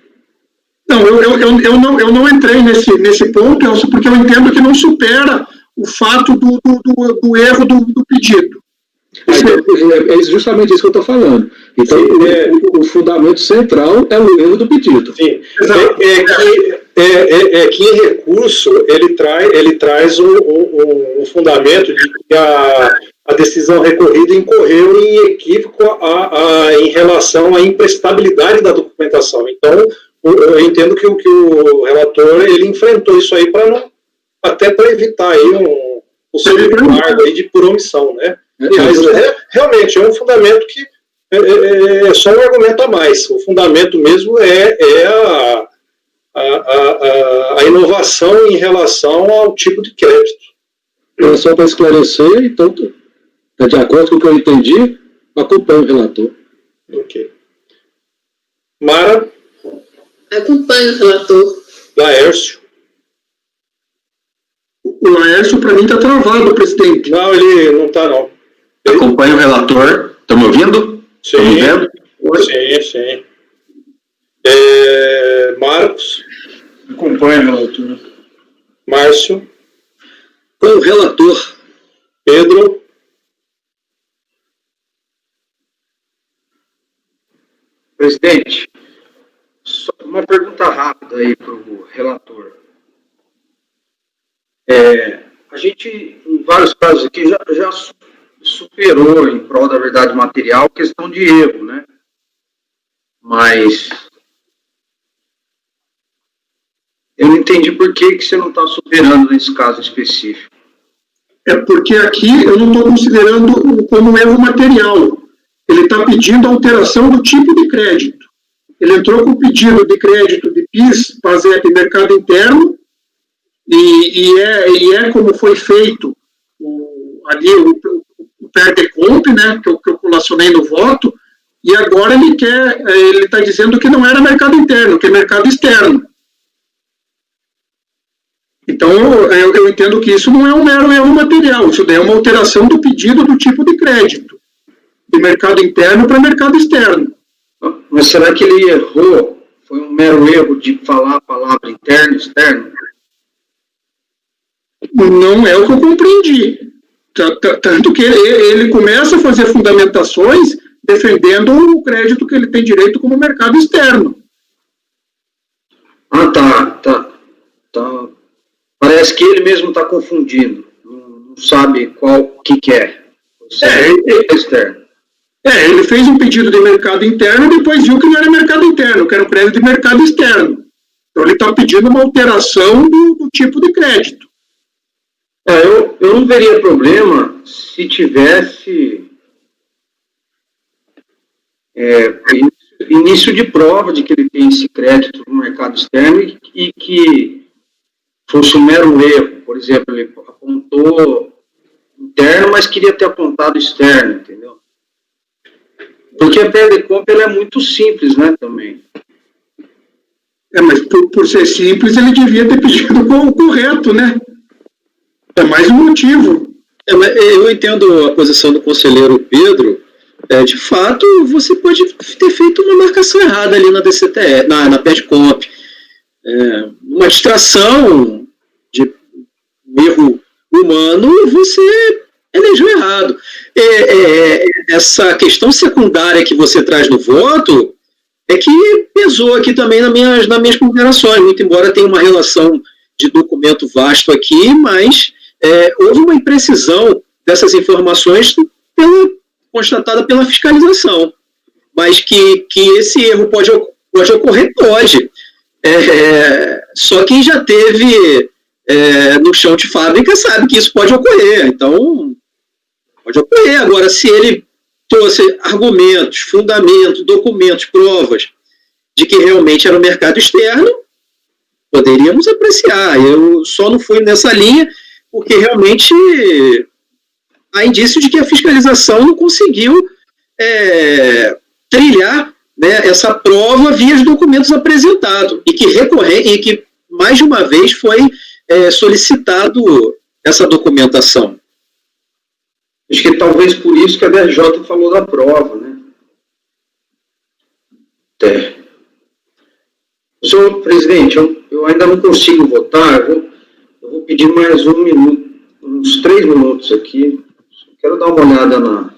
Não, eu não entrei nesse ponto, Elcio, porque eu entendo que não supera o fato do erro do pedido. É justamente isso que eu estou falando. Então, o fundamento central é o erro do pedido. Sim. Que em recurso ele traz o fundamento de que a decisão recorrida incorreu em equívoco em relação à imprestabilidade da documentação. Então, eu entendo que o relator ele enfrentou isso aí até para evitar aí um possível embargo aí por omissão, né? Mas realmente é um fundamento que é só um argumento a mais. O fundamento mesmo é a inovação em relação ao tipo de crédito. Então, só para esclarecer, então, de acordo com o que eu entendi, acompanho o relator. Ok. Mara? Acompanho o relator. Laércio? O Laércio, para mim, está travado, presidente. Não, ele não está, não. Acompanho o relator. Estão me ouvindo? Sim. Estão me vendo? Sim. Marcos? Acompanho o relator. Márcio? Com o relator. Pedro? Presidente, só uma pergunta rápida aí para o relator. A gente, em vários casos aqui, já superou, em prol da verdade material, questão de erro, né? Mas eu não entendi por que você não está superando nesse caso específico. É porque aqui eu não estou considerando como erro material. Ele está pedindo alteração do tipo de crédito. Ele entrou com pedido de crédito de PIS, PASEP, mercado interno, e é como foi feito o PERDECOMP, né, que eu colacionei no voto, e agora ele está dizendo que não era mercado interno, que é mercado externo. Então, eu entendo que isso não é um mero erro material, isso daí é uma alteração do pedido do tipo de crédito, de mercado interno para mercado externo. Mas será que ele errou? Foi um mero erro de falar a palavra interno e externo? Não é o que eu compreendi. Tanto que ele começa a fazer fundamentações defendendo o crédito que ele tem direito como mercado externo. Ah, tá. Parece que ele mesmo está confundindo. Não sabe qual que é. Externo. Ele fez um pedido de mercado interno e depois viu que não era mercado interno, que era um crédito de mercado externo. Então ele está pedindo uma alteração do tipo de crédito. Eu não veria problema se tivesse início de prova de que ele tem esse crédito no mercado externo e que fosse um mero erro. Por exemplo, ele apontou interno, mas queria ter apontado externo, entendeu? Porque a perda de compra ela é muito simples, né, também. Mas por ser simples, ele devia ter pedido o correto, né? É mais um motivo. Eu entendo a posição do conselheiro Pedro. De fato, você pode ter feito uma marcação errada ali na DCTE, na PEDComp. Uma distração de um erro humano, você elegeu errado. Essa questão secundária que você traz no voto é que pesou aqui também nas minhas considerações, muito embora tenha uma relação de documento vasto aqui, mas houve uma imprecisão dessas informações constatada pela fiscalização. Mas que esse erro pode ocorrer, pode. Só quem já teve no chão de fábrica sabe que isso pode ocorrer. Então, pode ocorrer. Agora, se ele trouxe argumentos, fundamentos, documentos, provas de que realmente era o mercado externo, poderíamos apreciar. Eu só não fui nessa linha porque realmente há indício de que a fiscalização não conseguiu trilhar, né, essa prova via os documentos apresentados e que mais de uma vez foi solicitado essa documentação. Acho que talvez por isso que a DRJ falou da prova, né? Senhor presidente, eu ainda não consigo votar, eu vou pedir mais um minuto, uns 3 minutos aqui. Quero dar uma olhada na...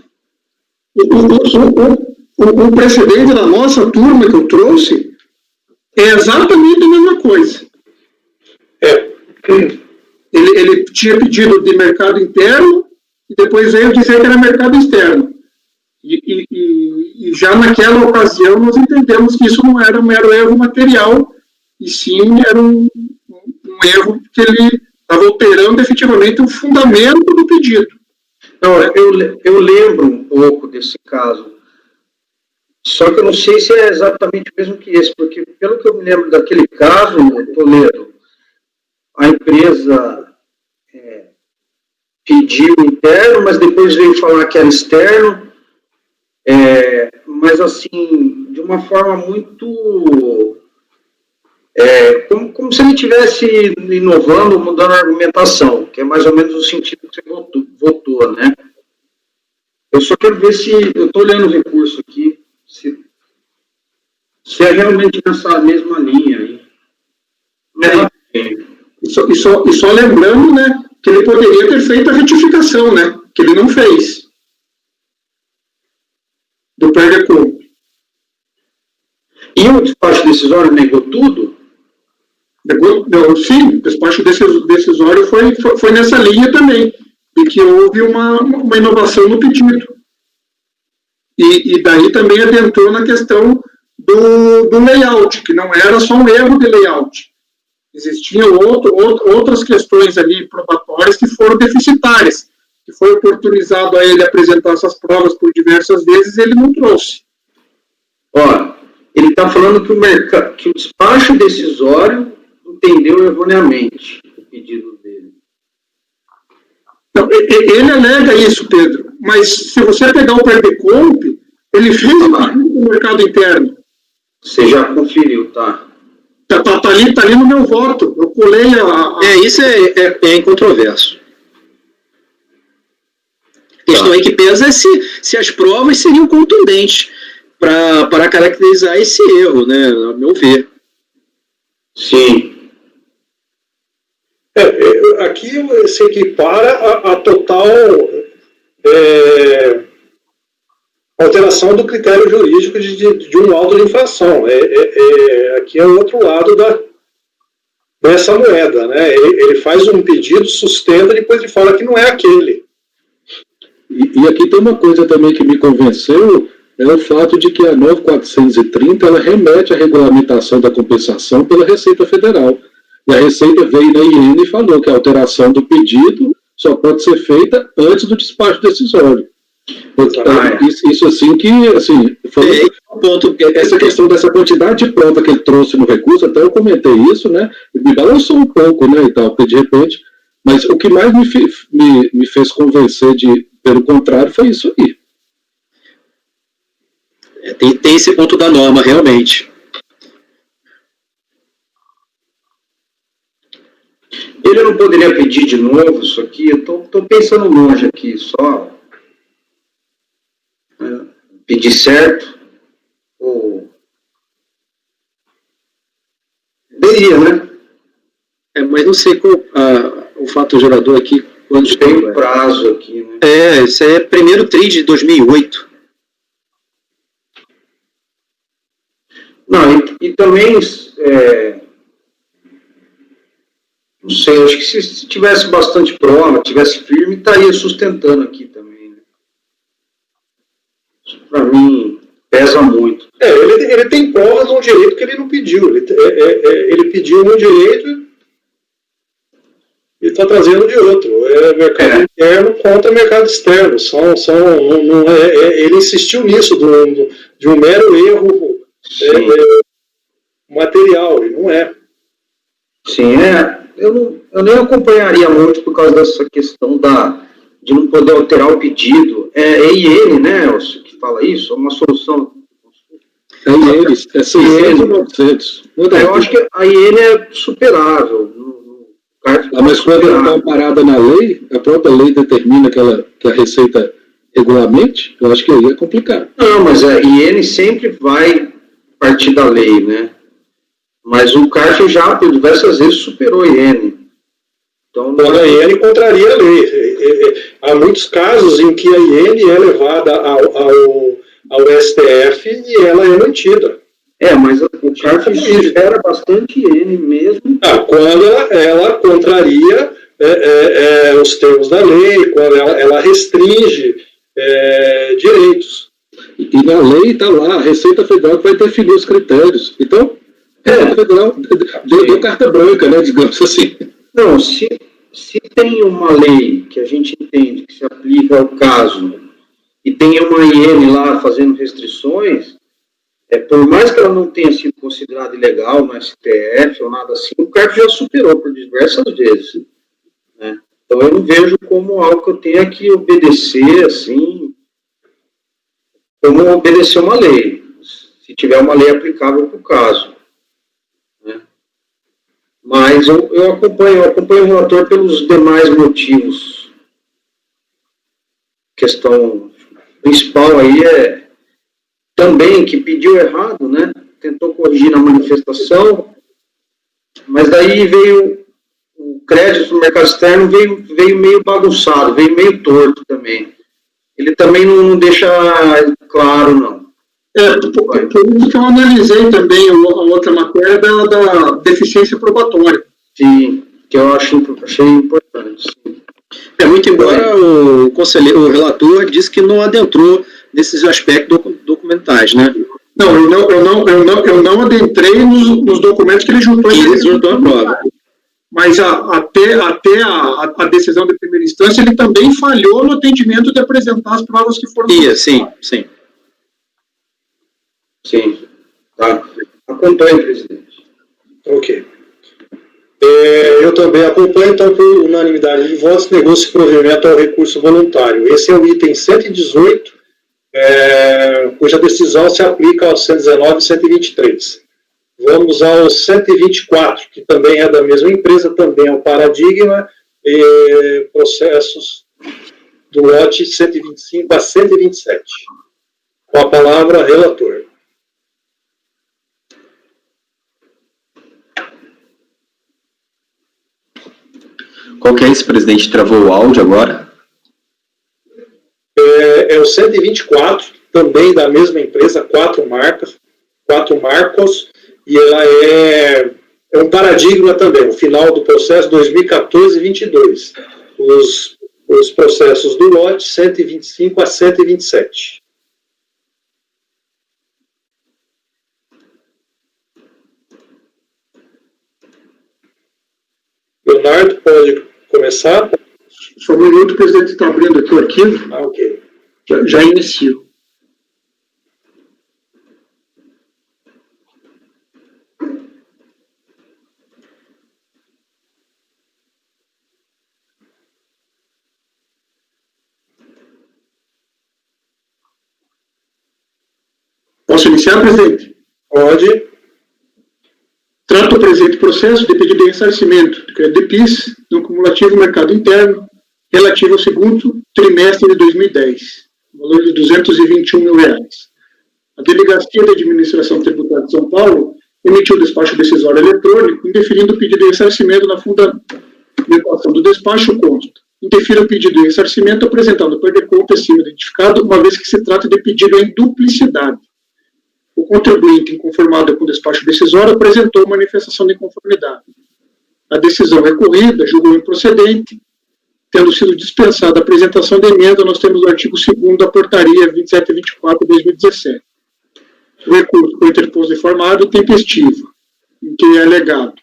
O precedente da nossa turma que eu trouxe é exatamente a mesma coisa. Ele tinha pedido de mercado interno e depois veio dizer que era mercado externo. E já naquela ocasião nós entendemos que isso não era um mero erro material, e sim era um erro que ele estava alterando efetivamente o fundamento do pedido. Não, eu lembro um pouco desse caso, só que eu não sei se é exatamente o mesmo que esse, porque pelo que eu me lembro daquele caso, Toledo, a empresa pediu interno, mas depois veio falar que era externo, mas assim, de uma forma muito... como se ele estivesse inovando, mudando a argumentação, que é mais ou menos o sentido que você votou, né? Eu só quero ver se... Eu estou olhando o recurso aqui, se é realmente nessa mesma linha aí. E só lembrando, né, que ele poderia ter feito a retificação, né, que ele não fez. Do PEDComp. E o despacho decisório negou tudo? Sim, o despacho decisório foi nessa linha também, de que houve uma inovação no pedido. E daí também adentrou na questão do layout, que não era só um erro de layout. Existiam outras questões ali probatórias que foram deficitárias, que foi oportunizado a ele apresentar essas provas por diversas vezes e ele não trouxe. Ó, ele está falando que o despacho decisório entendeu erroneamente o pedido dele. Não, ele alega isso, Pedro, mas se você pegar o PEDComp, ele fez no mercado interno. Você já conferiu, tá? Tá ali no meu voto. Eu colei Isso é incontroverso. A questão aí que pesa é se as provas seriam contundentes para caracterizar esse erro, né? A meu ver. Sim. Aqui se equipara a total alteração do critério jurídico de um auto de infração. Aqui é o outro lado dessa moeda, né? Ele faz um pedido, sustenta, depois ele fala que não é aquele. E aqui tem uma coisa também que me convenceu, é o fato de que a 9430 ela remete à regulamentação da compensação pela Receita Federal. E a Receita veio na IN e falou que a alteração do pedido só pode ser feita antes do despacho decisório. Isso assim que, assim, foi ponto, essa questão dessa quantidade de prova que ele trouxe no recurso, até eu comentei isso, né, me balançou um pouco, né, e tal, porque de repente, mas o que mais me fez convencer pelo contrário, foi isso aí. Tem esse ponto da norma, realmente. Ele não poderia pedir de novo isso aqui? Eu estou pensando longe aqui, só pedir certo, ou deveria, né? Mas não sei qual o fato gerador aqui. Quando tem um prazo aqui, né? Isso aí é primeiro TRI de 2008. Não, e também, não sei, acho que se tivesse bastante prova, tivesse firme, estaria sustentando aqui também, né? Isso, para mim, pesa muito. Ele tem provas de um direito que ele não pediu. Ele pediu um direito e está trazendo de outro. Mercado interno contra mercado externo. Ele insistiu nisso, de um mero erro material, e não é. Sim, eu nem acompanharia muito por causa dessa questão de não poder alterar o pedido. É IN, né, Elcio, que fala isso? É uma solução. É IN, é 600 ou 900. Eu acho que a IN é superável. Mas quando ela está amparada na lei, a própria lei determina que a Receita regulamente, eu acho que aí é complicado. Não, mas a IN sempre vai partir da lei, né? Mas o CARF já, por diversas vezes, superou a IN. Então, a IN contraria a lei. Há muitos casos em que a IN é levada ao STF e ela é mantida. Mas o CARF supera bastante IN mesmo. Quando ela contraria os termos da lei, quando ela restringe direitos. E na lei está lá, a Receita Federal vai definir os critérios. Então, a Receita Federal deu carta branca, né, digamos assim. Não, se tem uma lei que a gente entende que se aplica ao caso e tem uma IN lá fazendo restrições, por mais que ela não tenha sido considerada ilegal no STF ou nada assim, o CARF já superou por diversas vezes. Né? Então eu não vejo como algo que eu tenha que obedecer, assim, como obedecer uma lei, se tiver uma lei aplicável para o caso. Né? Mas eu acompanho o relator pelos demais motivos. A questão principal aí também que pediu errado, né? Tentou corrigir na manifestação, mas daí veio o crédito no mercado externo, veio meio bagunçado, veio meio torto também. Ele também não deixa claro, não. Por isso que eu analisei também a outra matéria da deficiência probatória. Sim, que eu achei importante. Sim. Muito embora o relator disse que não adentrou nesses aspectos documentais, né? Não, eu não adentrei nos documentos que ele juntou a prova. Mas até a decisão de primeira instância, ele também falhou no atendimento de apresentar as provas que foram... Sim. Sim. Tá. Acompanhe, presidente. Ok. Eu também acompanho, então, por unanimidade de votos, negócio e provimento ao recurso voluntário. Esse é o item 118, cuja decisão se aplica aos 119 e 123. Vamos ao 124, que também é da mesma empresa, também é o Paradigma, processos do lote 125 a 127. Com a palavra, relator. Qual que é esse, presidente? Travou o áudio agora? É o 124, também da mesma empresa, 4 marcos, e ela é um paradigma também, o final do processo 2014-22, os processos do lote 125 a 127. Leonardo, pode começar? Só um minuto, o presidente está abrindo aqui o arquivo. Ok. Já inicio. Posso iniciar, presidente? Pode. Trata o presente processo de pedido de ressarcimento de crédito de PIS não cumulativo no mercado interno relativo ao segundo trimestre de 2010, valor de R$221 mil. A Delegacia de Administração Tributária de São Paulo emitiu o despacho decisório eletrônico indeferindo o pedido de ressarcimento na fundamentação do despacho consta. Indefira o pedido de ressarcimento apresentando o perdeconta acima identificado, uma vez que se trata de pedido em duplicidade. O contribuinte, inconformado com o despacho decisório, apresentou manifestação de inconformidade. A decisão recorrida julgou improcedente, tendo sido dispensada a apresentação de emenda nos termos do artigo 2º da portaria 2724 de 2017. O recurso foi interposto de forma hábil e tempestiva, em que é alegado.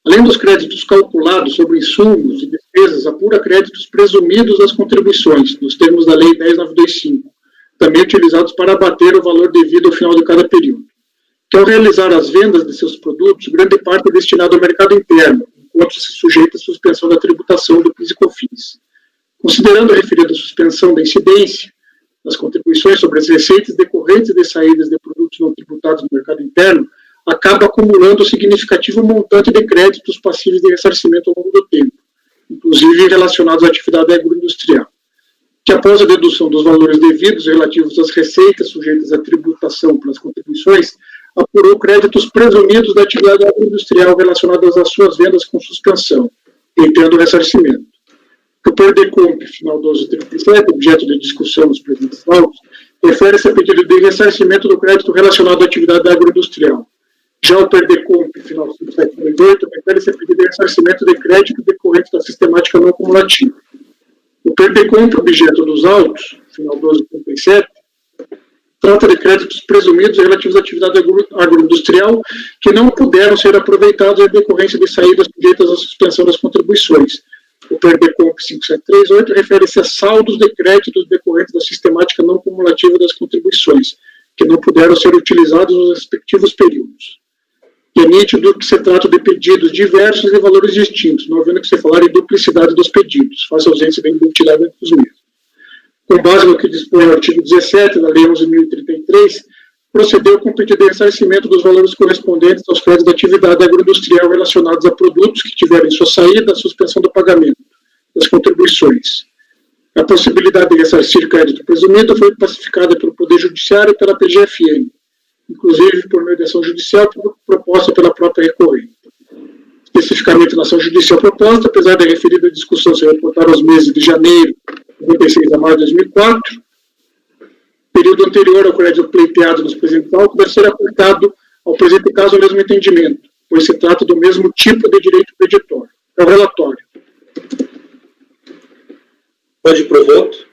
Além dos créditos calculados sobre insumos e despesas, apura créditos presumidos das contribuições, nos termos da Lei 10.925, também utilizados para abater o valor devido ao final de cada período. Que ao realizar as vendas de seus produtos, grande parte é destinada ao mercado interno, enquanto se sujeita à suspensão da tributação do PIS e COFINS. Considerando a referida suspensão da incidência das contribuições sobre as receitas decorrentes de saídas de produtos não tributados no mercado interno, acaba acumulando significativo montante de créditos passíveis de ressarcimento ao longo do tempo, inclusive relacionados à atividade agroindustrial. Que após a dedução dos valores devidos relativos às receitas sujeitas à tributação pelas contribuições, apurou créditos presumidos da atividade agroindustrial relacionadas às suas vendas com suspensão, entendo o ressarcimento. Que o PERDECOMP, final 1237, objeto de discussão nos presentes autos, refere-se a pedido de ressarcimento do crédito relacionado à atividade agroindustrial. Já o PERDECOMP, final 5728, refere-se a pedido de ressarcimento de crédito decorrente da sistemática não cumulativa. O PERDECOMP, objeto dos autos, final 1237, trata de créditos presumidos relativos à atividade agroindustrial que não puderam ser aproveitados em decorrência de saídas sujeitas à suspensão das contribuições. O PERDECOMP 5738 refere-se a saldos de créditos decorrentes da sistemática não cumulativa das contribuições, que não puderam ser utilizados nos respectivos períodos. E é nítido que se trata de pedidos diversos e valores distintos, não havendo que se falar em duplicidade dos pedidos, face à ausência da identidade entre os mesmos. Com base no que dispõe o artigo 17 da Lei 11.033, procedeu com o pedido de ressarcimento dos valores correspondentes aos créditos da atividade agroindustrial relacionados a produtos que tiverem sua saída a suspensão do pagamento das contribuições. A possibilidade de ressarcir crédito presumido foi pacificada pelo Poder Judiciário e pela PGFN, inclusive por meio de ação judicial proposta pela própria recorrente. Especificamente na ação judicial proposta, apesar da referida discussão se reportar aos meses de janeiro de 96 a maio de 2004, período anterior ao crédito pleiteado nos presentes autos, deve ser aplicado ao presente caso o mesmo entendimento, pois se trata do mesmo tipo de direito creditório. É o relatório. Pode ir para o voto.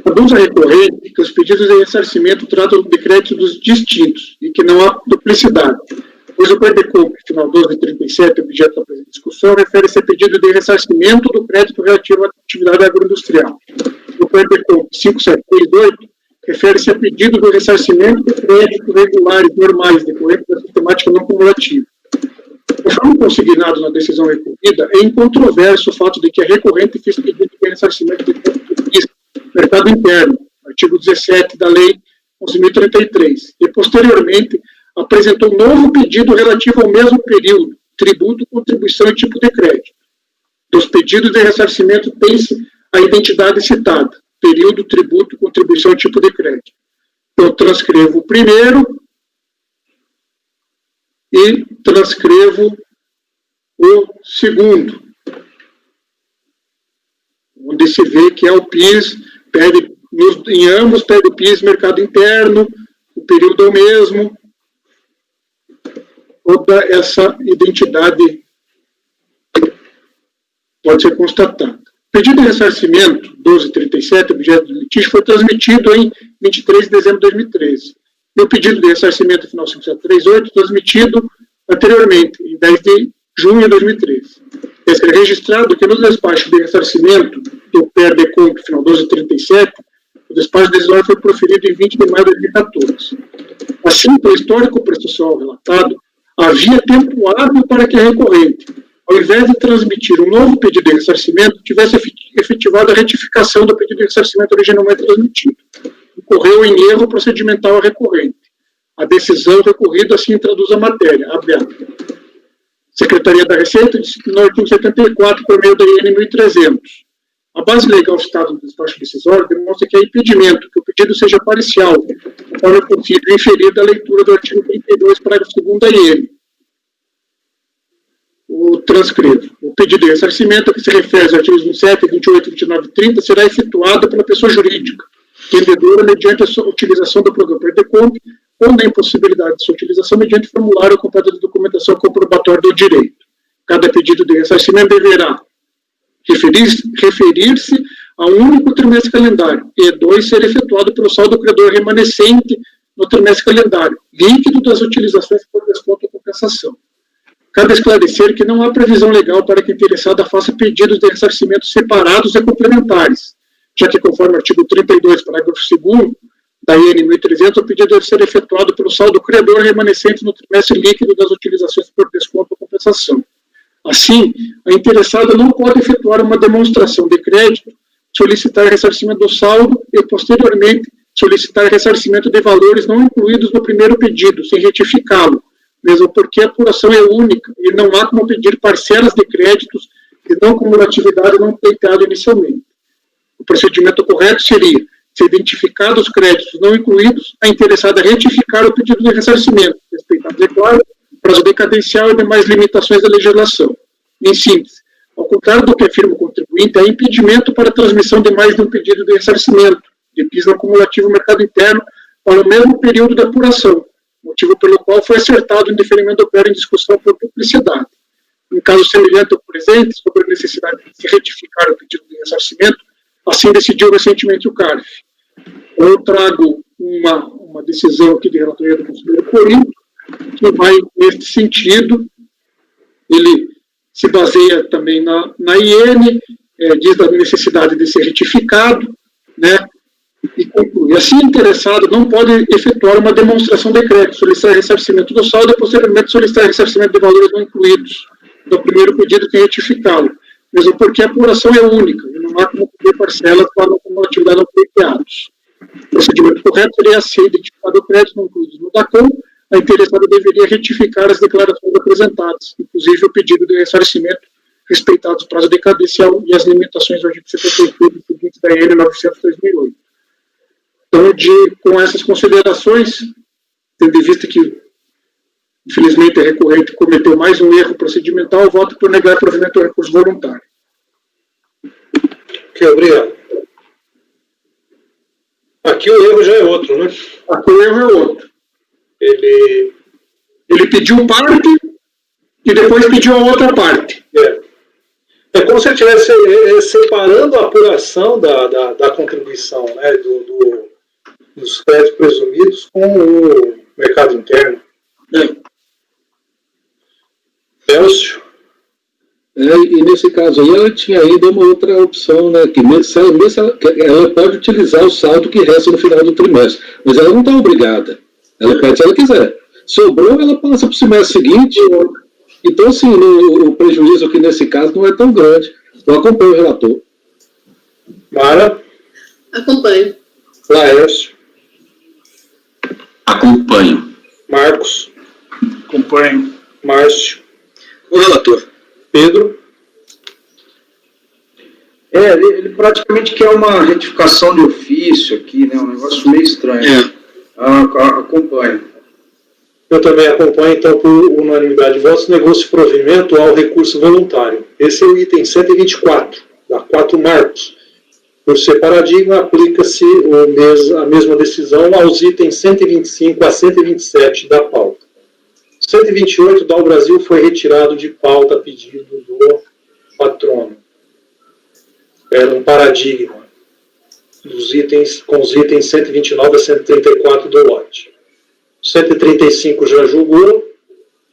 Aduzo a recorrente que os pedidos de ressarcimento tratam de créditos distintos e que não há duplicidade, pois o PERDECOMP, final 1237, objeto da presente discussão, refere-se a pedido de ressarcimento do crédito relativo à atividade agroindustrial. O PERDECOMP 5738 refere-se a pedido de ressarcimento de créditos regulares normais decorrentes da sistemática não cumulativa. Conforme consignado na decisão recorrida, é incontroverso o fato de que a recorrente fez pedido de ressarcimento de crédito no mercado interno, artigo 17 da Lei 11.033, e posteriormente apresentou novo pedido relativo ao mesmo período, tributo, contribuição e tipo de crédito. Dos pedidos de ressarcimento tem-se a identidade citada, período, tributo, contribuição e tipo de crédito. Eu transcrevo o primeiro e transcrevo o segundo, onde se vê que é o PIS, em ambos pega o PIS, mercado interno, o período é o mesmo, toda essa identidade pode ser constatada. O pedido de ressarcimento 1237, objeto do litígio, foi transmitido em 23 de dezembro de 2013. E o pedido de ressarcimento final 5738, transmitido anteriormente, em 10 de junho de 2013. Deve ser registrado que no despacho de ressarcimento do PRDCOMP final 1237, o despacho decisório foi proferido em 20 de maio de 2014. Assim, pelo histórico processual relatado, havia tempo hábil para que a recorrente, ao invés de transmitir um novo pedido de ressarcimento, tivesse efetivado a retificação do pedido de ressarcimento originalmente transmitido. Ocorreu em erro procedimental a recorrente. A decisão recorrida assim traduz a matéria. Abre aspas. Secretaria da Receita, no artigo 74, por meio da IN 1300. A base legal citada no despacho decisório demonstra que há impedimento que o pedido seja parcial, conforme é possível inferir da leitura do artigo 32, parágrafo 2º da IN. O transcrito. O pedido de ressarcimento, a que se refere aos artigos 27, 28, 29 e 30, será efetuado pela pessoa jurídica, vendedora, mediante a utilização do programa PRDCOMP, ou na impossibilidade de sua utilização mediante formulário completo de documentação comprobatória do direito. Cada pedido de ressarcimento deverá referir-se a um único trimestre calendário, e 2, ser efetuado pelo saldo credor remanescente no trimestre calendário, líquido das utilizações por desconto ou compensação. Cabe esclarecer que não há previsão legal para que a interessada faça pedidos de ressarcimento separados e complementares, já que, conforme o artigo 32, parágrafo 2º da IN 1300, o pedido deve ser efetuado pelo saldo credor remanescente no trimestre líquido das utilizações por desconto ou compensação. Assim, a interessada não pode efetuar uma demonstração de crédito, solicitar ressarcimento do saldo e, posteriormente, solicitar ressarcimento de valores não incluídos no primeiro pedido, sem retificá-lo, mesmo porque a apuração é única e não há como pedir parcelas de créditos de não cumulatividade não pleiteado inicialmente. O procedimento correto seria, se identificados os créditos não incluídos, a interessada retificar o pedido de ressarcimento, respeitado, é claro, prazo decadencial e demais limitações da legislação. Em síntese, ao contrário do que afirma o contribuinte, há impedimento para a transmissão de mais de um pedido de ressarcimento, de PIS não cumulativo no mercado interno, para o mesmo período de apuração, motivo pelo qual foi acertado o indeferimento do PER em discussão por publicidade. Em caso semelhante ao presente, sobre a necessidade de se retificar o pedido de ressarcimento, assim decidiu recentemente o CARF. Eu trago uma decisão aqui de relatoria do Conselheiro Corinto, que vai nesse sentido. Ele se baseia também na IN, diz da necessidade de ser retificado, né, e conclui. Assim, interessado não pode efetuar uma demonstração de crédito, solicitar ressarcimento do saldo e, posteriormente, solicitar ressarcimento de valores não incluídos no primeiro pedido sem retificá-lo, mesmo porque a apuração é única e não há como pedir parcelas para a cumulatividade não pleiteados. O procedimento correto seria ser identificado o crédito não incluído no DACOM, a interessada deveria retificar as declarações apresentadas, inclusive o pedido de ressarcimento, respeitados o prazo decadencial e as limitações do artigo 73 e seguintes da EN 900/2008. Então, com essas considerações, tendo em vista que, infelizmente, a recorrente cometeu mais um erro procedimental, voto por negar provimento ao recurso voluntário. Ok, obrigado. Aqui o erro já é outro, né? Aqui o erro é outro. Ele pediu parte e depois pediu a outra parte. É como se ele estivesse separando a apuração da contribuição, né, dos créditos presumidos com o mercado interno. Elcio? E nesse caso aí, ela tinha ainda uma outra opção, né, que ela pode utilizar o saldo que resta no final do trimestre, mas ela não está obrigada. Ela pede se ela quiser. Sobrou, ela passa para o semestre seguinte. Então, assim, o prejuízo aqui nesse caso não é tão grande. Eu acompanho o relator. Mara? Acompanho. Laércio? Acompanho. Marcos? Acompanho. Márcio? O relator. Pedro? Ele praticamente quer uma retificação de ofício aqui, né? Um negócio meio estranho. Acompanho. Eu também acompanho, então, por unanimidade de votos, negócio de provimento ao recurso voluntário. Esse é o item 124, da 4 Marcos. Por ser paradigma, aplica-se a mesma decisão aos itens 125 a 127 da pauta. 128 da Brasil foi retirado de pauta a pedido do patrono. Era um paradigma com os itens 129 a 134 do lote. O 135 já julgou,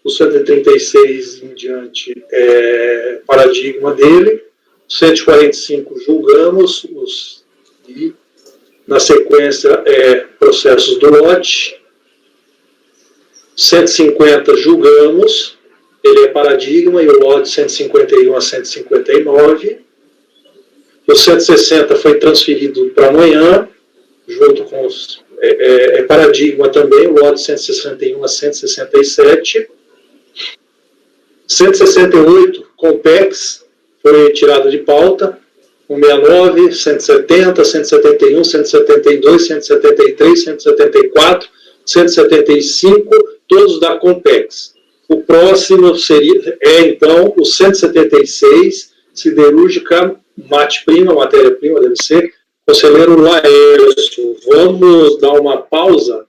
o 136 em diante é paradigma dele, o 145 julgamos, e na sequência processos do lote. 150 julgamos, ele é paradigma, e o lote 151 a 159. O 160 foi transferido para amanhã, junto com os... paradigma também, o lote 161 a 167. 168, Compex, foi retirado de pauta. 169, 170, 171, 172, 173, 174, 175, todos da Compex. O próximo então, o 176, siderúrgica, mate-prima, matéria-prima, deve ser, conselheiro Laércio. Vamos dar uma pausa?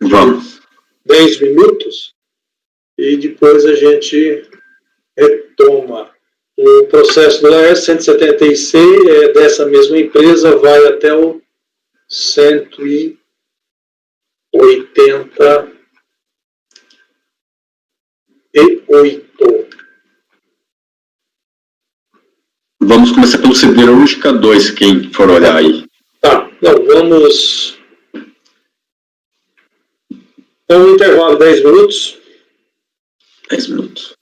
Vamos. 10 minutos? E depois a gente retoma. O processo do Laércio 176 dessa mesma empresa, vai até o 188. Vamos começar pelo siderúrgica 2, quem for olhar aí. Tá, não, vamos... Então, um intervalo, 10 minutos. 10 minutos.